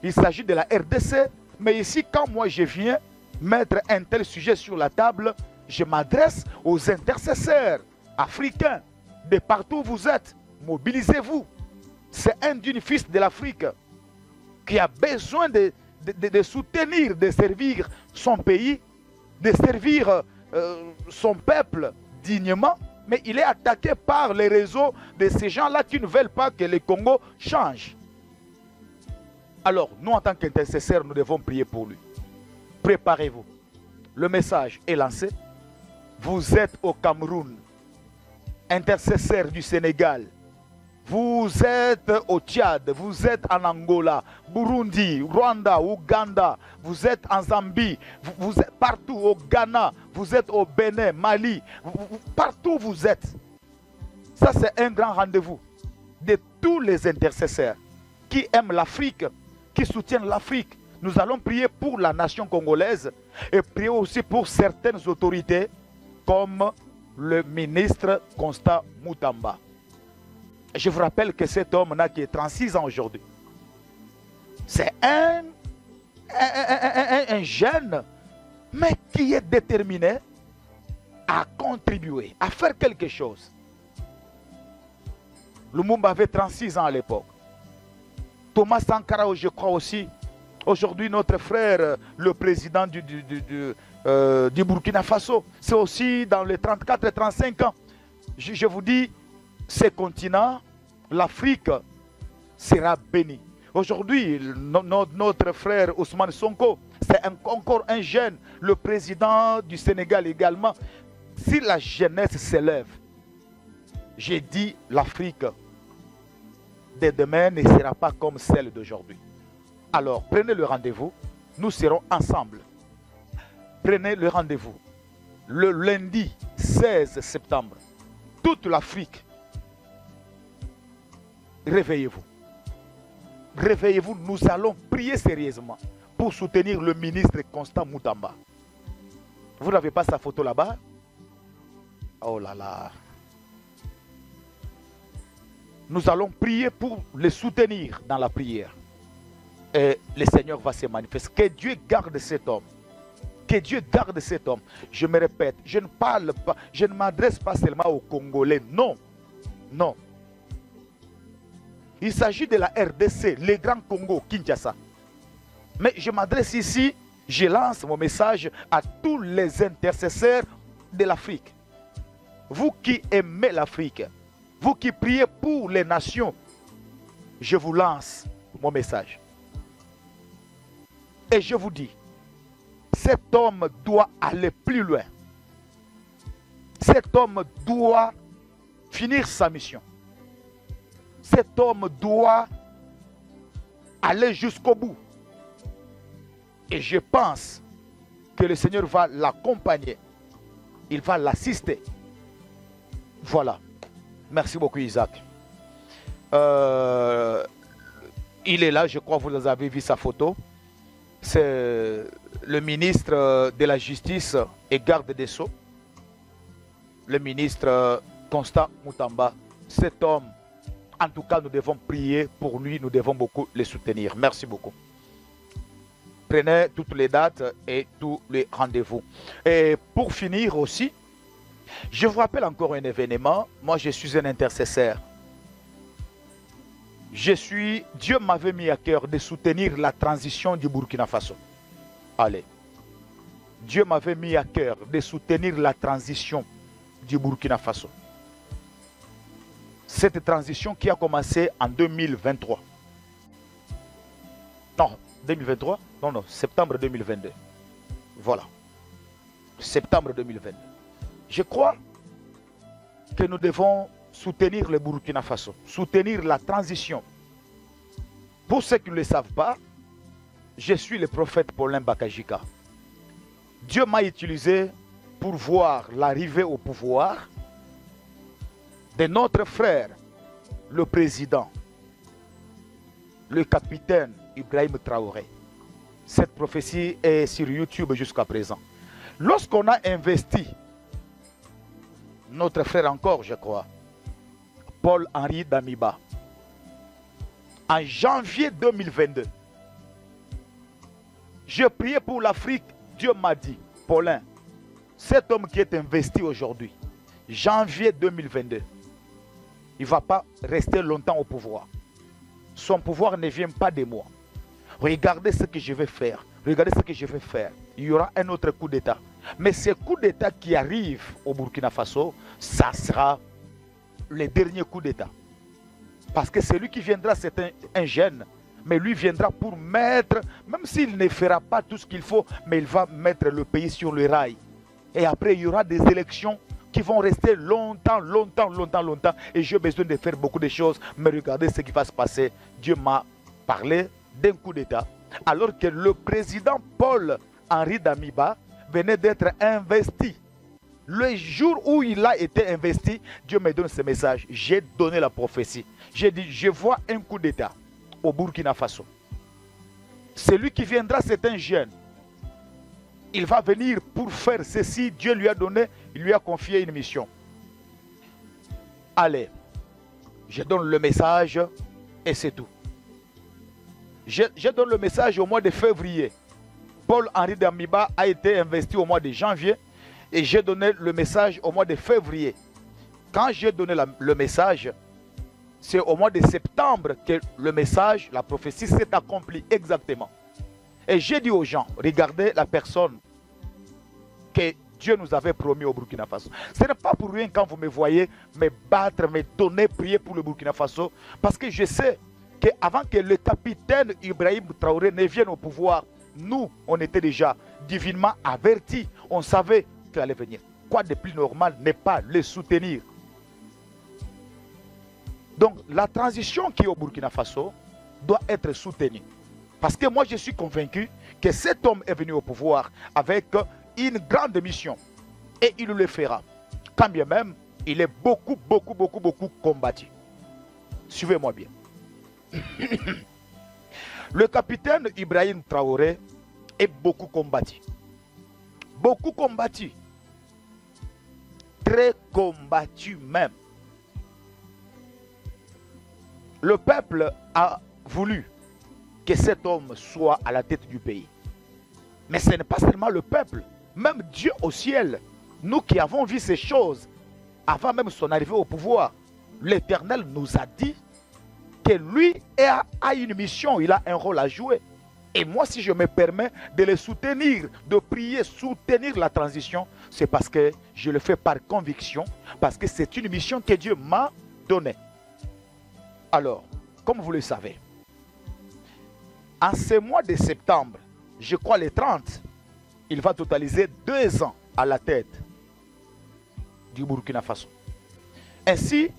il s'agit de la RDC, mais ici, quand moi je viens mettre un tel sujet sur la table, je m'adresse aux intercesseurs africains, de partout où vous êtes. Mobilisez-vous. C'est un d'une fils de l'Afrique qui a besoin de soutenir, de servir son pays, de servir son peuple dignement, mais il est attaqué par les réseaux de ces gens-là qui ne veulent pas que le Congo change. Alors, nous, en tant qu'intercesseurs, nous devons prier pour lui. Préparez-vous. Le message est lancé. Vous êtes au Cameroun, intercesseur du Sénégal. Vous êtes au Tchad, vous êtes en Angola, Burundi, Rwanda, Ouganda, vous êtes en Zambie, vous êtes partout au Ghana, vous êtes au Bénin, Mali, partout où vous êtes. Ça, c'est un grand rendez-vous de tous les intercesseurs qui aiment l'Afrique, qui soutiennent l'Afrique. Nous allons prier pour la nation congolaise et prier aussi pour certaines autorités comme le ministre Constant Moutamba. Je vous rappelle que cet homme-là qui est 36 ans aujourd'hui, c'est un jeune, mais qui est déterminé à contribuer, à faire quelque chose. Lumumba avait 36 ans à l'époque. Thomas Sankara, je crois aussi, aujourd'hui notre frère, le président du Burkina Faso, c'est aussi dans les 34 et 35 ans. Je vous dis, ce continent, l'Afrique, sera bénie. Aujourd'hui, notre frère Ousmane Sonko, c'est encore un jeune, le président du Sénégal également. Si la jeunesse s'élève, j'ai dit l'Afrique de demain ne sera pas comme celle d'aujourd'hui. Alors, prenez le rendez-vous, nous serons ensemble. Prenez le rendez-vous. Le lundi 16 septembre, toute l'Afrique, réveillez-vous. Réveillez-vous, nous allons prier sérieusement pour soutenir le ministre Constant Moutamba. Vous n'avez pas sa photo là-bas? Oh là là. Nous allons prier pour le soutenir dans la prière. Et le Seigneur va se manifester. Que Dieu garde cet homme. Que Dieu garde cet homme. Je me répète, je ne parle pas, je ne m'adresse pas seulement aux Congolais. Non. Non. Il s'agit de la RDC, le Grand Congo, Kinshasa. Mais je m'adresse ici, je lance mon message à tous les intercesseurs de l'Afrique. Vous qui aimez l'Afrique, vous qui priez pour les nations, je vous lance mon message. Et je vous dis, cet homme doit aller plus loin. Cet homme doit finir sa mission. Cet homme doit aller jusqu'au bout. Et je pense que le Seigneur va l'accompagner. Il va l'assister. Voilà. Merci beaucoup, Isaac. Il est là, je crois que vous avez vu sa photo. C'est le ministre de la Justice et garde des Sceaux. Le ministre Constant Moutamba. Cet homme, en tout cas, nous devons prier pour lui, nous devons beaucoup le soutenir. Merci beaucoup. Prenez toutes les dates et tous les rendez-vous. Et pour finir aussi, je vous rappelle encore un événement. Moi, je suis un intercesseur. Dieu m'avait mis à cœur de soutenir la transition du Burkina Faso. Allez. Dieu m'avait mis à cœur de soutenir la transition du Burkina Faso. Cette transition qui a commencé en 2023. Non, 2023? Non, septembre 2022. Voilà. Septembre 2022. Je crois que nous devons soutenir le Burkina Faso, soutenir la transition. Pour ceux qui ne le savent pas, je suis le prophète Paulin Bakajika. Dieu m'a utilisé pour voir l'arrivée au pouvoir de notre frère, le président, le capitaine Ibrahim Traoré. Cette prophétie est sur YouTube jusqu'à présent. Lorsqu'on a investi, notre frère encore, je crois, Paul-Henri Damiba, en janvier 2022, je priais pour l'Afrique, Dieu m'a dit, Paulin, cet homme qui est investi aujourd'hui, janvier 2022, il ne va pas rester longtemps au pouvoir. Son pouvoir ne vient pas de moi. Regardez ce que je vais faire. Regardez ce que je vais faire. Il y aura un autre coup d'État. Mais ce coup d'État qui arrive au Burkina Faso, ça sera le dernier coup d'État. Parce que celui qui viendra, c'est un jeune. Mais lui viendra pour mettre, même s'il ne fera pas tout ce qu'il faut, mais il va mettre le pays sur le rail. Et après, il y aura des élections qui vont rester longtemps. Et j'ai besoin de faire beaucoup de choses. Mais regardez ce qui va se passer. Dieu m'a parlé d'un coup d'État. Alors que le président Paul-Henri Damiba venait d'être investi. Le jour où il a été investi, Dieu me donne ce message. J'ai donné la prophétie. J'ai dit, je vois un coup d'État au Burkina Faso. Celui qui viendra, c'est un jeune. Il va venir pour faire ceci. Dieu lui a donné, il lui a confié une mission. Allez, je donne le message et c'est tout. Je donne le message au mois de février. Paul-Henri Damiba a été investi au mois de janvier et j'ai donné le message au mois de février. Quand j'ai donné le message, c'est au mois de septembre que le message, la prophétie s'est accomplie exactement. Et j'ai dit aux gens, regardez la personne que Dieu nous avait promis au Burkina Faso. Ce n'est pas pour rien quand vous me voyez me battre, me donner, prier pour le Burkina Faso. Parce que je sais qu'avant que le capitaine Ibrahim Traoré ne vienne au pouvoir, nous, on était déjà divinement avertis. On savait qu'il allait venir. Quoi de plus normal n'est pas le soutenir. Donc, la transition qui est au Burkina Faso doit être soutenue. Parce que moi, je suis convaincu que cet homme est venu au pouvoir avec une grande mission. Et il le fera. Quand bien même, il est beaucoup combattu. Suivez-moi bien. Le capitaine Ibrahim Traoré est beaucoup combattu. Beaucoup combattu. Très combattu même. Le peuple a voulu que cet homme soit à la tête du pays. Mais ce n'est pas seulement le peuple. Même Dieu au ciel, nous qui avons vu ces choses, avant même son arrivée au pouvoir, l'Éternel nous a dit que lui a une mission, il a un rôle à jouer. Et moi, si je me permets de le soutenir, de prier, soutenir la transition, c'est parce que je le fais par conviction, parce que c'est une mission que Dieu m'a donnée. Alors, comme vous le savez, en ce mois de septembre, je crois le 30, il va totaliser 2 ans à la tête du Burkina Faso. Ainsi,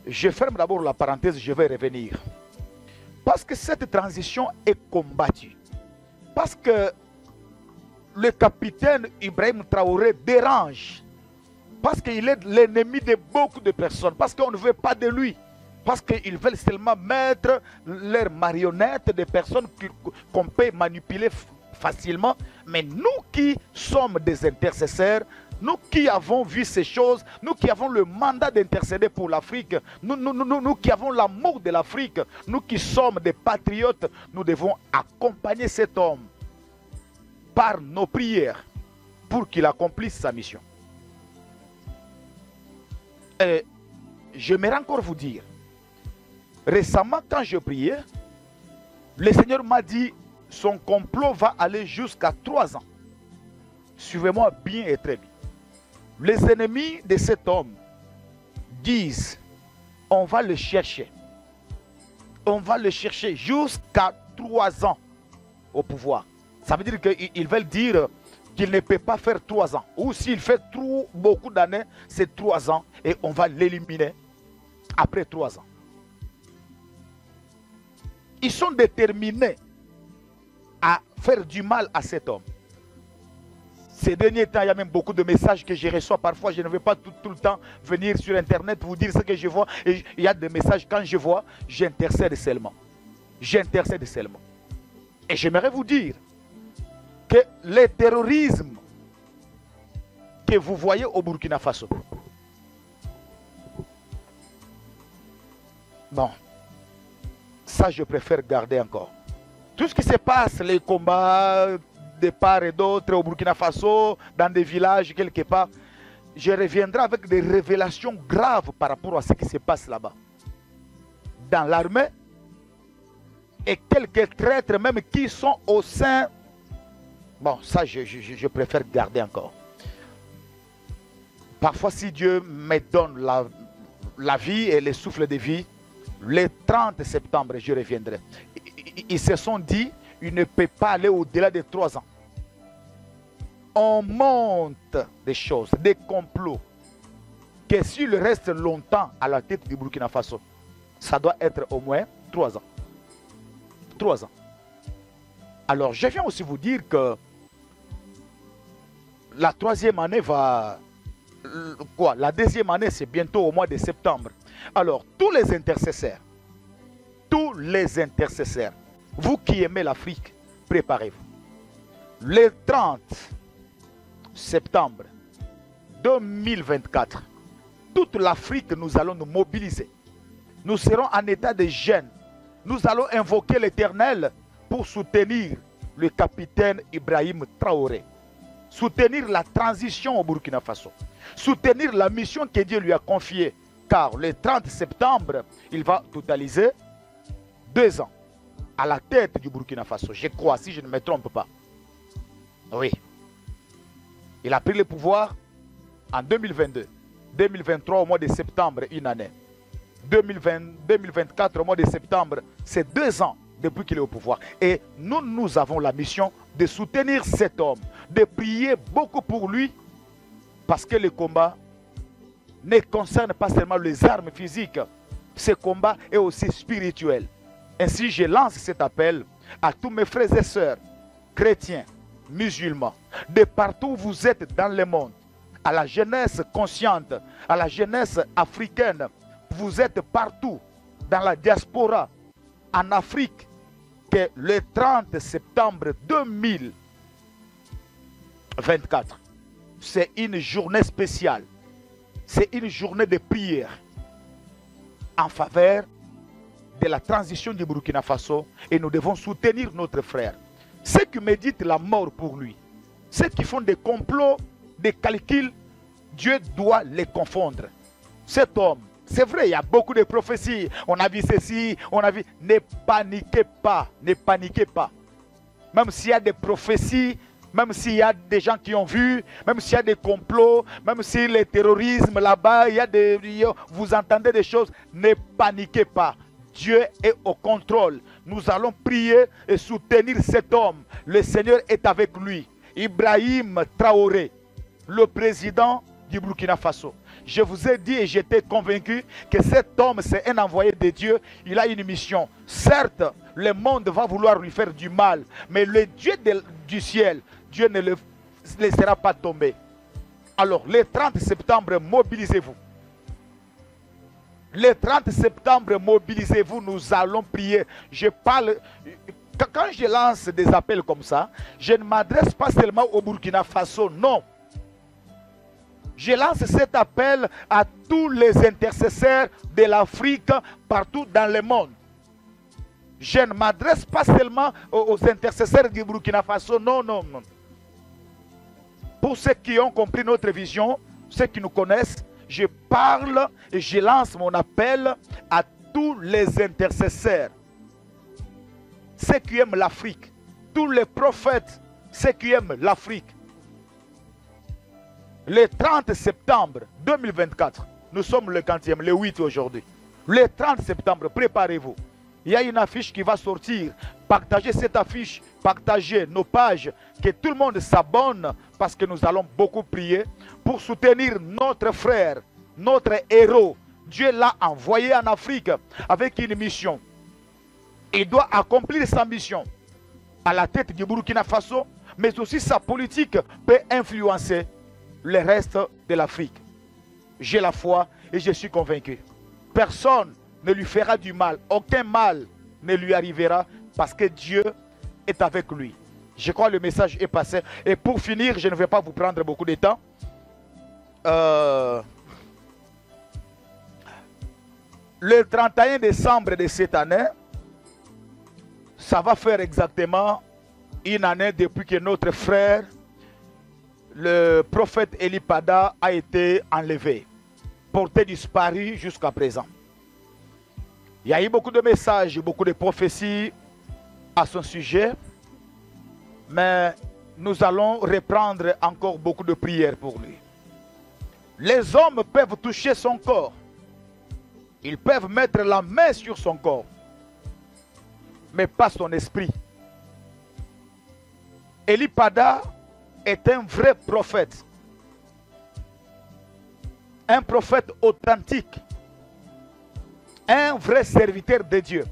je ferme d'abord la parenthèse, je vais revenir. Parce que cette transition est combattue. Parce que le capitaine Ibrahim Traoré dérange. Parce qu'il est l'ennemi de beaucoup de personnes. Parce qu'on ne veut pas de lui. Parce qu'ils veulent seulement mettre leurs marionnettes des personnes qu'on peut manipuler facilement. Mais nous qui sommes des intercesseurs, nous qui avons vu ces choses, nous qui avons le mandat d'intercéder pour l'Afrique, nous qui avons l'amour de l'Afrique, nous qui sommes des patriotes, nous devons accompagner cet homme par nos prières pour qu'il accomplisse sa mission. Et j'aimerais encore vous dire, récemment quand je priais, le Seigneur m'a dit, son complot va aller jusqu'à 3 ans. Suivez-moi bien et très bien. Les ennemis de cet homme disent, on va le chercher. On va le chercher jusqu'à 3 ans au pouvoir. Ça veut dire qu'ils veulent dire qu'il ne peut pas faire 3 ans. Ou s'il fait beaucoup d'années, c'est 3 ans et on va l'éliminer après 3 ans. Ils sont déterminés à faire du mal à cet homme. Ces derniers temps, il y a même beaucoup de messages que je reçois. Parfois, je ne vais pas tout le temps venir sur Internet pour vous dire ce que je vois. Et il y a des messages, quand je vois, j'intercède seulement. J'intercède seulement. Et j'aimerais vous dire que le terrorisme que vous voyez au Burkina Faso, bon, ça je préfère garder encore. Tout ce qui se passe, les combats de part et d'autre au Burkina Faso, dans des villages quelque part, je reviendrai avec des révélations graves par rapport à ce qui se passe là-bas. Dans l'armée, et quelques traîtres même qui sont au sein. Bon, ça je préfère garder encore. Parfois, si Dieu me donne la vie et le souffle de vie, le 30 septembre, je reviendrai. Ils se sont dit, il ne peut pas aller au-delà de 3 ans. On monte des choses, des complots, que s'il reste longtemps à la tête du Burkina Faso, ça doit être au moins 3 ans. 3 ans. Alors, je viens aussi vous dire que la 3e année va... Quoi? La 2e année, c'est bientôt au mois de septembre. Alors, tous les intercesseurs, vous qui aimez l'Afrique, préparez-vous. Le 30 septembre 2024, toute l'Afrique, nous allons nous mobiliser. Nous serons en état de jeûne. Nous allons invoquer l'Éternel pour soutenir le capitaine Ibrahim Traoré. Soutenir la transition au Burkina Faso. Soutenir la mission que Dieu lui a confiée. Car le 30 septembre, il va totaliser 2 ans à la tête du Burkina Faso. Je crois, si je ne me trompe pas. Oui. Il a pris le pouvoir en 2022. 2023 au mois de septembre, une année. 2024 au mois de septembre, c'est 2 ans depuis qu'il est au pouvoir. Et nous avons la mission de soutenir cet homme, de prier beaucoup pour lui, parce que le combat ne concerne pas seulement les armes physiques, ce combat est aussi spirituel. Ainsi, je lance cet appel à tous mes frères et sœurs, chrétiens, musulmans, de partout où vous êtes dans le monde, à la jeunesse consciente, à la jeunesse africaine. Vous êtes partout dans la diaspora, en Afrique, que le 30 septembre 2024, c'est une journée spéciale. C'est une journée de prière en faveur de la transition du Burkina Faso et nous devons soutenir notre frère. Ceux qui méditent la mort pour lui, ceux qui font des complots, des calculs, Dieu doit les confondre. Cet homme, c'est vrai, il y a beaucoup de prophéties. On a vu ceci, on a vu... Ne paniquez pas, ne paniquez pas. Même s'il y a des prophéties, même s'il y a des gens qui ont vu, même s'il y a des complots, même si le terrorisme là-bas, il y a des... Vous entendez des choses, ne paniquez pas. Dieu est au contrôle. Nous allons prier et soutenir cet homme. Le Seigneur est avec lui. Ibrahim Traoré, le président du Burkina Faso. Je vous ai dit et j'étais convaincu que cet homme, c'est un envoyé de Dieu. Il a une mission. Certes, le monde va vouloir lui faire du mal, mais le Dieu du ciel, Dieu ne le laissera pas tomber. Alors, le 30 septembre, mobilisez-vous. Le 30 septembre, mobilisez-vous, nous allons prier. Je parle... Quand je lance des appels comme ça, je ne m'adresse pas seulement au Burkina Faso, non. Je lance cet appel à tous les intercesseurs de l'Afrique partout dans le monde. Je ne m'adresse pas seulement aux intercesseurs du Burkina Faso, non, non, non. Pour ceux qui ont compris notre vision, ceux qui nous connaissent, je parle et je lance mon appel à tous les intercesseurs. Ceux qui aiment l'Afrique, tous les prophètes, ceux qui aiment l'Afrique. Le 30 septembre 2024, nous sommes le 40e, le 8 aujourd'hui. Le 30 septembre, préparez-vous. Il y a une affiche qui va sortir. Partagez cette affiche, partagez nos pages, que tout le monde s'abonne parce que nous allons beaucoup prier pour soutenir notre frère, notre héros. Dieu l'a envoyé en Afrique avec une mission. Il doit accomplir sa mission à la tête du Burkina Faso, mais aussi sa politique peut influencer le reste de l'Afrique. J'ai la foi et je suis convaincu. Personne ne lui fera du mal, aucun mal ne lui arrivera parce que Dieu est avec lui. Je crois que le message est passé. Et pour finir, je ne vais pas vous prendre beaucoup de temps. Le 31 décembre de cette année, ça va faire exactement une année depuis que notre frère, le prophète Eli Pada, a été enlevé, porté disparu jusqu'à présent. Il y a eu beaucoup de messages, beaucoup de prophéties à son sujet, mais nous allons reprendre encore beaucoup de prières pour lui. Les hommes peuvent toucher son corps. Ils peuvent mettre la main sur son corps, mais pas son esprit. Eli Pada est un vrai prophète. Un prophète authentique. Un vrai serviteur de Dieu.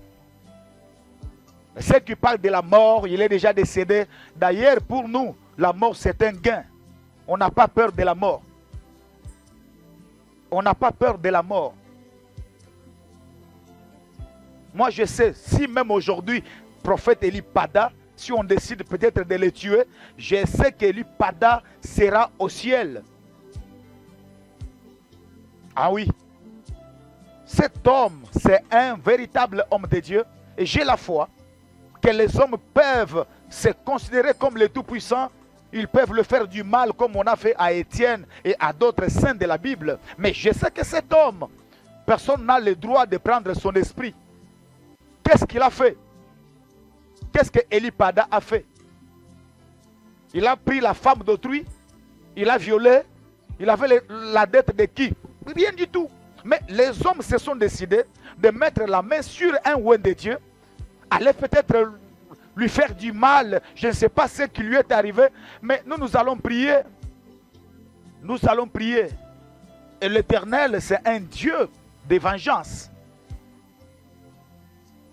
Ceux qui parlent de la mort, il est déjà décédé. D'ailleurs, pour nous, la mort c'est un gain. On n'a pas peur de la mort. On n'a pas peur de la mort. Moi je sais, si même aujourd'hui, prophète Eli Pada, si on décide peut-être de le tuer, je sais qu'Eli Pada sera au ciel. Ah oui. Cet homme, c'est un véritable homme de Dieu. Et j'ai la foi que les hommes peuvent se considérer comme les tout-puissants. Ils peuvent le faire du mal comme on a fait à Étienne et à d'autres saints de la Bible. Mais je sais que cet homme, personne n'a le droit de prendre son esprit. Qu'est-ce qu'il a fait? Qu'est-ce que Eli Pada a fait? Il a pris la femme d'autrui, il a violé, il avait la dette de qui? Rien du tout. Mais les hommes se sont décidés de mettre la main sur un oint de Dieu, aller peut-être lui faire du mal. Je ne sais pas ce qui lui est arrivé, mais nous allons prier. Nous allons prier. Et l'Éternel, c'est un Dieu de vengeance.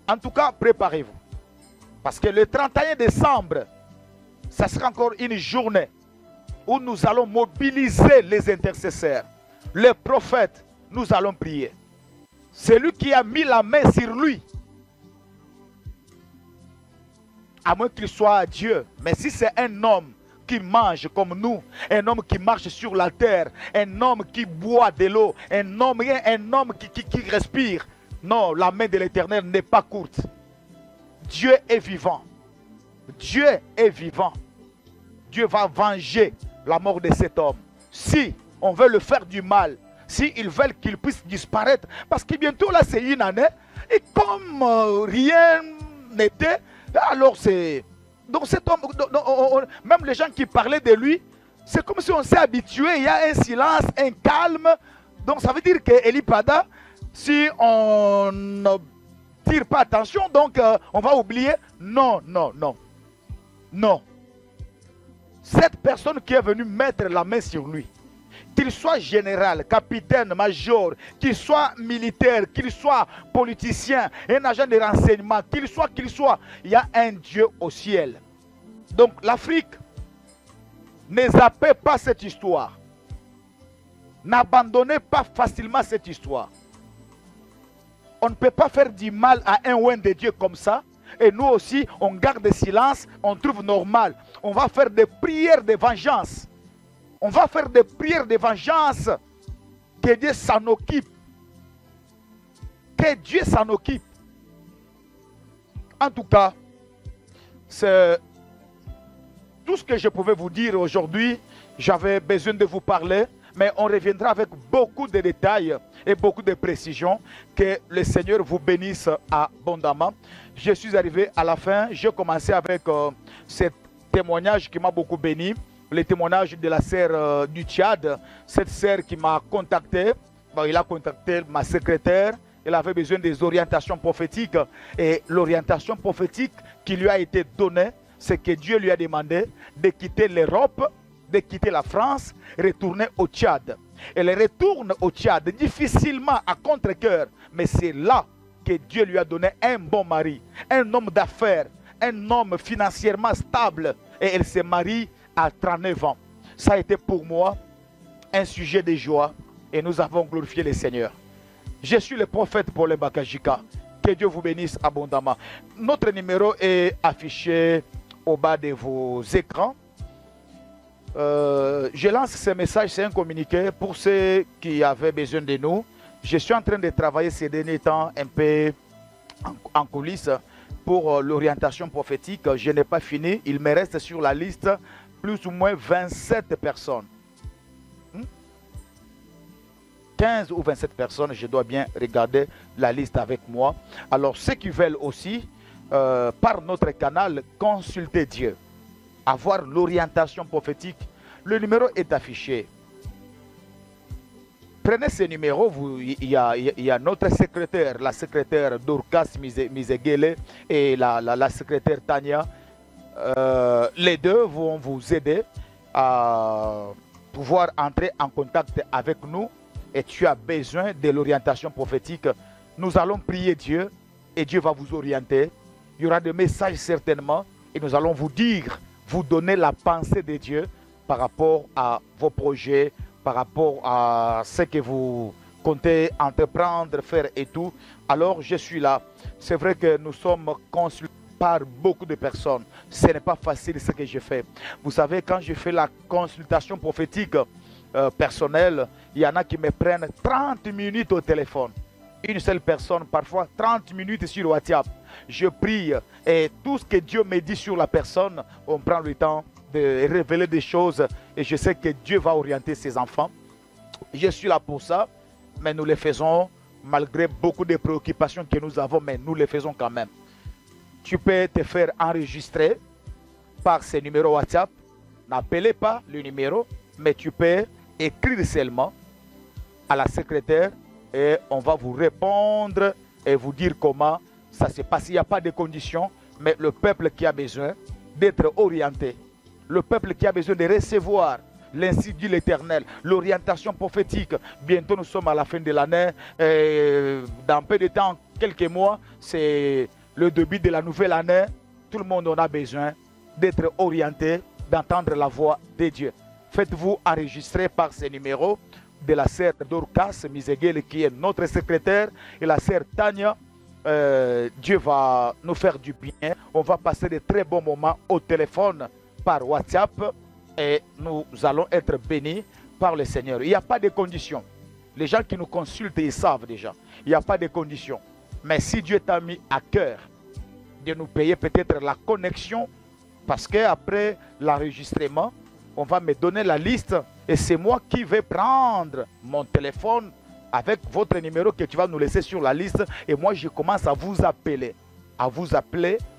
En tout cas, préparez-vous. Parce que le 31 décembre, ça sera encore une journée où nous allons mobiliser les intercesseurs, les prophètes. Nous allons prier. Celui qui a mis la main sur lui, à moins qu'il soit Dieu, mais si c'est un homme qui mange comme nous, un homme qui marche sur la terre, un homme qui boit de l'eau, un homme qui respire, non, la main de l'Éternel n'est pas courte. Dieu est vivant. Dieu est vivant. Dieu va venger la mort de cet homme. Si on veut le faire du mal, si ils veulent qu'il puisse disparaître, parce que bientôt là c'est une année, et comme rien n'était, alors c'est... Donc cet homme, même les gens qui parlaient de lui, c'est comme si on s'est habitué, il y a un silence, un calme. Donc ça veut dire que Eli Pada, si on ne tire pas attention, donc on va oublier. Non, non, non. Non. Cette personne qui est venue mettre la main sur lui, qu'il soit général, capitaine, major, qu'il soit militaire, qu'il soit politicien, un agent de renseignement, qu'il soit, il y a un Dieu au ciel. Donc l'Afrique, ne zappez pas cette histoire. N'abandonnez pas facilement cette histoire. On ne peut pas faire du mal à un oint de Dieu comme ça. Et nous aussi, on garde silence, on trouve normal. On va faire des prières de vengeance. On va faire des prières de vengeance. Que Dieu s'en occupe. Que Dieu s'en occupe. En tout cas, c'est tout ce que je pouvais vous dire aujourd'hui. J'avais besoin de vous parler. Mais on reviendra avec beaucoup de détails et beaucoup de précisions. Que le Seigneur vous bénisse abondamment. Je suis arrivé à la fin. J'ai commencé avec ce témoignage qui m'a beaucoup béni. Le témoignage de la sœur du Tchad. Cette sœur qui m'a contacté. Bon, il a contacté ma secrétaire. Elle avait besoin des orientations prophétiques. Et l'orientation prophétique qui lui a été donnée, c'est que Dieu lui a demandé de quitter l'Europe, de quitter la France, retourner au Tchad. Elle retourne au Tchad difficilement à contre-cœur, mais c'est là que Dieu lui a donné un bon mari, un homme d'affaires, un homme financièrement stable, et elle se marie à 39 ans. Ça a été pour moi un sujet de joie et nous avons glorifié le Seigneur. Je suis le prophète Paul Bakajika. Que Dieu vous bénisse abondamment. Notre numéro est affiché au bas de vos écrans. Je lance ce message, c'est un communiqué pour ceux qui avaient besoin de nous. Je suis en train de travailler ces derniers temps un peu en coulisses pour l'orientation prophétique. Je n'ai pas fini. Il me reste sur la liste plus ou moins 27 personnes. 15 ou 27 personnes, je dois bien regarder la liste avec moi. Alors, ceux qui veulent aussi, par notre canal, consulter Dieu, avoir l'orientation prophétique, le numéro est affiché. Prenez ce numéro, il y a notre secrétaire, la secrétaire Dorcas Mizegele et la secrétaire Tania. Les deux vont vous aider à pouvoir entrer en contact avec nous. Et tu as besoin de l'orientation prophétique. Nous allons prier Dieu et Dieu va vous orienter. Il y aura des messages certainement et nous allons vous dire, vous donner la pensée de Dieu par rapport à vos projets, par rapport à ce que vous comptez entreprendre, faire et tout. Alors je suis là. C'est vrai que nous sommes consultés par beaucoup de personnes. Ce n'est pas facile ce que je fais. Vous savez, quand je fais la consultation prophétique personnelle, il y en a qui me prennent 30 minutes au téléphone. Une seule personne, parfois 30 minutes sur WhatsApp. Je prie et tout ce que Dieu me dit sur la personne, on prend le temps de révéler des choses et je sais que Dieu va orienter ses enfants. Je suis là pour ça, mais nous le faisons malgré beaucoup de préoccupations que nous avons, mais nous le faisons quand même. Tu peux te faire enregistrer par ce numéro WhatsApp. N'appelez pas le numéro, mais tu peux écrire seulement à la secrétaire et on va vous répondre et vous dire comment ça se passe. Il n'y a pas de conditions, mais le peuple qui a besoin d'être orienté, le peuple qui a besoin de recevoir l'ainsi dit l'Éternel, l'orientation prophétique. Bientôt nous sommes à la fin de l'année, dans peu de temps, quelques mois, c'est le début de la nouvelle année. Tout le monde en a besoin d'être orienté, d'entendre la voix de Dieu. Faites-vous enregistrer par ce numéro de la sœur Dorcas Mizegele qui est notre secrétaire et la sœur Tania. Dieu va nous faire du bien. On va passer de très bons moments au téléphone par WhatsApp et nous allons être bénis par le Seigneur. Il n'y a pas de conditions. Les gens qui nous consultent, ils savent déjà. Il n'y a pas de conditions. Mais si Dieu t'a mis à cœur de nous payer peut-être la connexion, parce qu'après l'enregistrement, on va me donner la liste et c'est moi qui vais prendre mon téléphone avec votre numéro que tu vas nous laisser sur la liste et moi je commence à vous appeler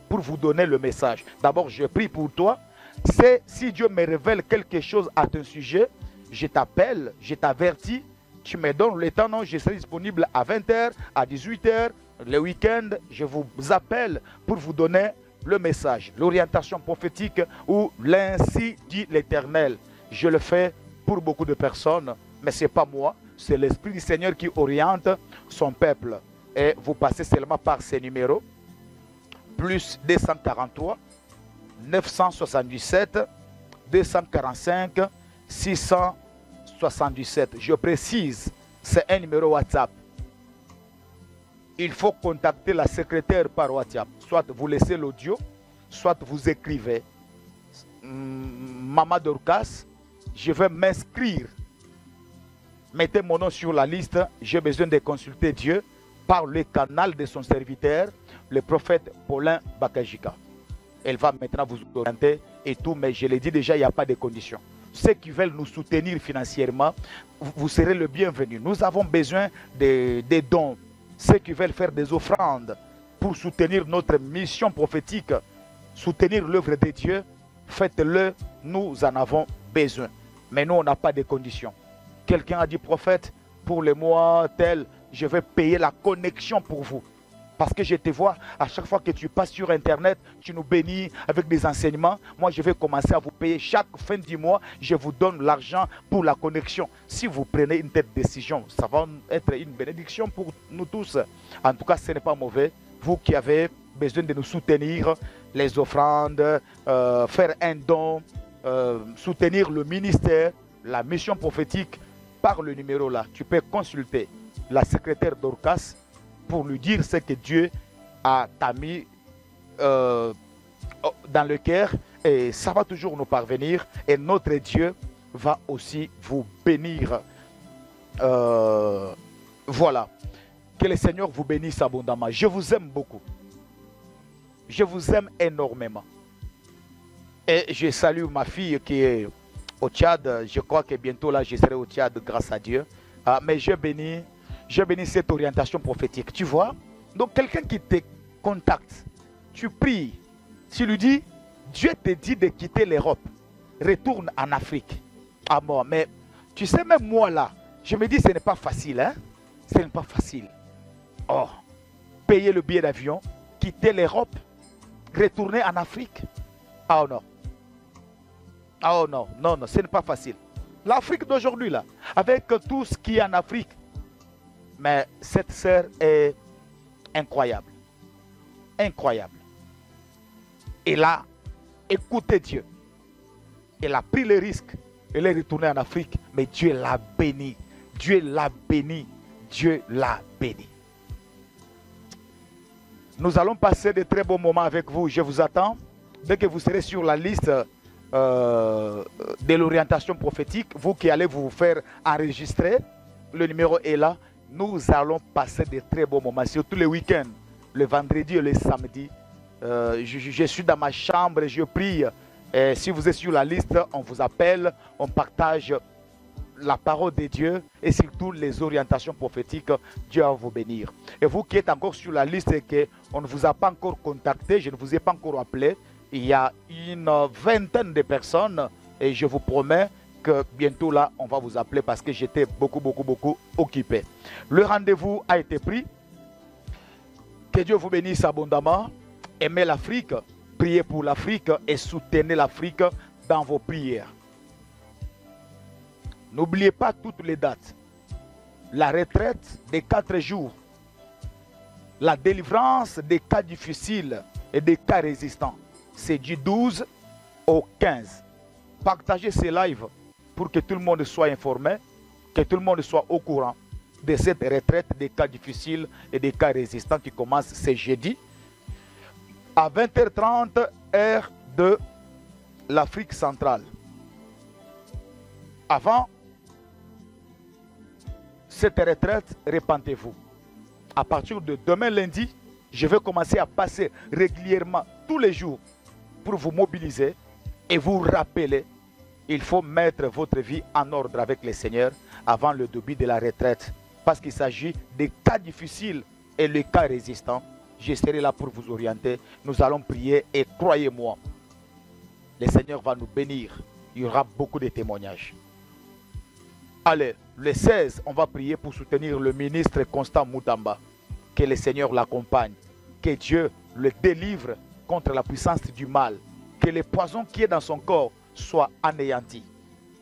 pour vous donner le message. D'abord, je prie pour toi. C'est si Dieu me révèle quelque chose à ton sujet, je t'appelle, je t'avertis, tu me donnes le temps, non, je serai disponible à 20 h, à 18 h, le week-end, je vous appelle pour vous donner le message, l'orientation prophétique ou l'ainsi dit l'Éternel. Je le fais pour beaucoup de personnes, mais ce n'est pas moi, c'est l'Esprit du Seigneur qui oriente son peuple. Et vous passez seulement par ces numéros, plus 243, 977, 245, 677. Je précise, c'est un numéro WhatsApp. Il faut contacter la secrétaire par WhatsApp. Soit vous laissez l'audio, soit vous écrivez. Maman Dorcas, je vais m'inscrire. Mettez mon nom sur la liste. J'ai besoin de consulter Dieu par le canal de son serviteur, le prophète Paulin Bakajika. Elle va maintenant vous orienter et tout, mais je l'ai dit déjà, il n'y a pas de conditions. Ceux qui veulent nous soutenir financièrement, vous serez le bienvenu. Nous avons besoin des dons. Ceux qui veulent faire des offrandes pour soutenir notre mission prophétique, soutenir l'œuvre de Dieu, faites-le, nous en avons besoin. Mais nous, on n'a pas de conditions. Quelqu'un a dit, prophète, pour le mois tel, je vais payer la connexion pour vous. Parce que je te vois, à chaque fois que tu passes sur Internet, tu nous bénis avec des enseignements. Moi, je vais commencer à vous payer chaque fin du mois. Je vous donne l'argent pour la connexion. Si vous prenez une telle décision, ça va être une bénédiction pour nous tous. En tout cas, ce n'est pas mauvais. Vous qui avez besoin de nous soutenir, les offrandes, faire un don, soutenir le ministère, la mission prophétique, par le numéro là. Tu peux consulter la secrétaire Dorcas pour lui dire ce que Dieu t'a mis dans le cœur, et ça va toujours nous parvenir, et notre Dieu va aussi vous bénir. Voilà. Que le Seigneur vous bénisse abondamment. Je vous aime beaucoup. Je vous aime énormément. Et je salue ma fille qui est au Tchad. Je crois que bientôt là, je serai au Tchad grâce à Dieu. Mais je bénis cette orientation prophétique. Tu vois? Donc quelqu'un qui te contacte, tu pries, tu lui dis, Dieu te dit de quitter l'Europe, retourne en Afrique. Ah bon, mais tu sais, même moi là, je me dis ce n'est pas facile, hein? Ce n'est pas facile. Oh, payer le billet d'avion, quitter l'Europe, retourner en Afrique. Ah non. Ah non, non, non, ce n'est pas facile. L'Afrique d'aujourd'hui là, avec tout ce qui est en Afrique, mais cette sœur est incroyable. Incroyable. Elle a écouté Dieu. Elle a pris le risque. Elle est retournée en Afrique, mais Dieu l'a béni. Dieu l'a béni. Dieu l'a béni. Nous allons passer de très bons moments avec vous. Je vous attends. Dès que vous serez sur la liste de l'orientation prophétique, vous qui allez vous faire enregistrer, le numéro est là. Nous allons passer de très bons moments, surtout les week-ends, le vendredi et le samedi. Je suis dans ma chambre et je prie. Et si vous êtes sur la liste, on vous appelle, on partage la parole de Dieu et surtout les orientations prophétiques. Dieu va vous bénir. Et vous qui êtes encore sur la liste et qu'on ne vous a pas encore contacté, je ne vous ai pas encore appelé, il y a une vingtaine de personnes et je vous promets que bientôt là, on va vous appeler parce que j'étais beaucoup occupé. Le rendez-vous a été pris. Que Dieu vous bénisse abondamment. Aimez l'Afrique, priez pour l'Afrique et soutenez l'Afrique dans vos prières. N'oubliez pas toutes les dates. La retraite des 4 jours. La délivrance des cas difficiles et des cas résistants. C'est du 12 au 15. Partagez ces lives pour que tout le monde soit informé, que tout le monde soit au courant de cette retraite des cas difficiles et des cas résistants qui commence ce jeudi à 20h30 heure de l'Afrique centrale. Avant cette retraite, répentez-vous. À partir de demain lundi, je vais commencer à passer régulièrement tous les jours pour vous mobiliser et vous rappeler, il faut mettre votre vie en ordre avec le Seigneur avant le début de la retraite. Parce qu'il s'agit des cas difficiles et les cas résistants. Je serai là pour vous orienter. Nous allons prier et croyez-moi, le Seigneur va nous bénir. Il y aura beaucoup de témoignages. Allez, le 16, on va prier pour soutenir le ministre Constant Moutamba. Que le Seigneur l'accompagne. Que Dieu le délivre contre la puissance du mal. Que le poison qui est dans son corps soit anéanti.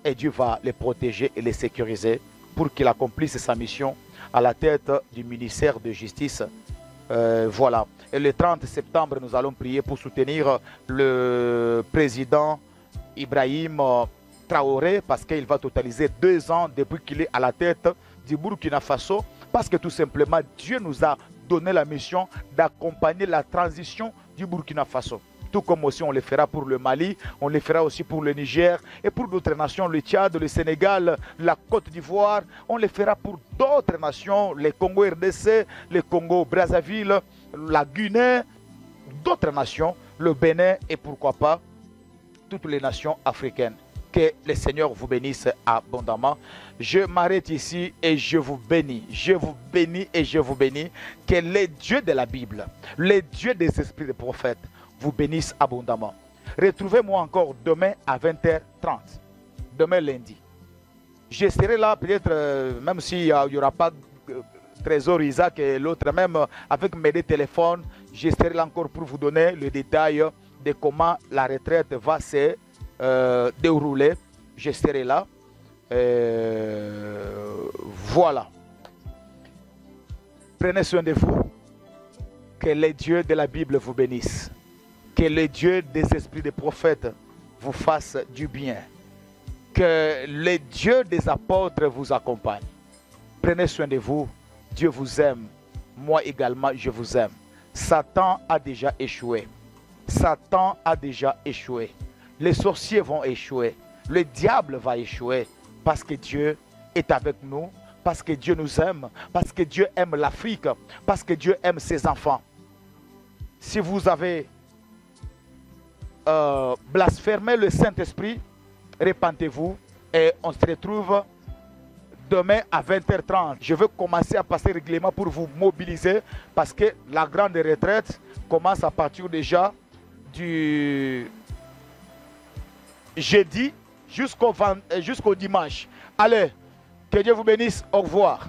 Et Dieu va le protéger et le sécuriser pour qu'il accomplisse sa mission à la tête du ministère de justice. Voilà. Et le 30 septembre, nous allons prier pour soutenir le président Ibrahim Traoré parce qu'il va totaliser 2 ans depuis qu'il est à la tête du Burkina Faso. Parce que tout simplement, Dieu nous a donné la mission d'accompagner la transition du Burkina Faso. Tout comme aussi on le fera pour le Mali, on le fera aussi pour le Niger et pour d'autres nations, le Tchad, le Sénégal, la Côte d'Ivoire. On le fera pour d'autres nations, le Congo RDC, le Congo Brazzaville, la Guinée, d'autres nations, le Bénin et pourquoi pas toutes les nations africaines. Que le Seigneur vous bénisse abondamment. Je m'arrête ici et je vous bénis. Je vous bénis et je vous bénis. Que les dieux de la Bible, les dieux des esprits des prophètes vous bénissent abondamment. Retrouvez-moi encore demain à 20h30. Demain lundi. Je serai là peut-être, même s'il n'y aura pas Trésor Isaac et l'autre, même avec mes 2 téléphones, je serai là encore pour vous donner le détail de comment la retraite va se dérouler. Je serai là. Voilà. Prenez soin de vous. Que les dieux de la Bible vous bénissent. Que les dieux des esprits des prophètes vous fassent du bien. Que les dieux des apôtres vous accompagnent. Prenez soin de vous. Dieu vous aime. moi également, je vous aime. Satan a déjà échoué. Satan a déjà échoué. Les sorciers vont échouer. Le diable va échouer. Parce que Dieu est avec nous. Parce que Dieu nous aime. Parce que Dieu aime l'Afrique. Parce que Dieu aime ses enfants. Si vous avez blasphémé le Saint-Esprit, repentez-vous. Et on se retrouve demain à 20h30. Je veux commencer à passer régulièrement pour vous mobiliser. Parce que la grande retraite commence à partir déjà du jeudi jusqu'au dimanche. Allez, que Dieu vous bénisse. Au revoir.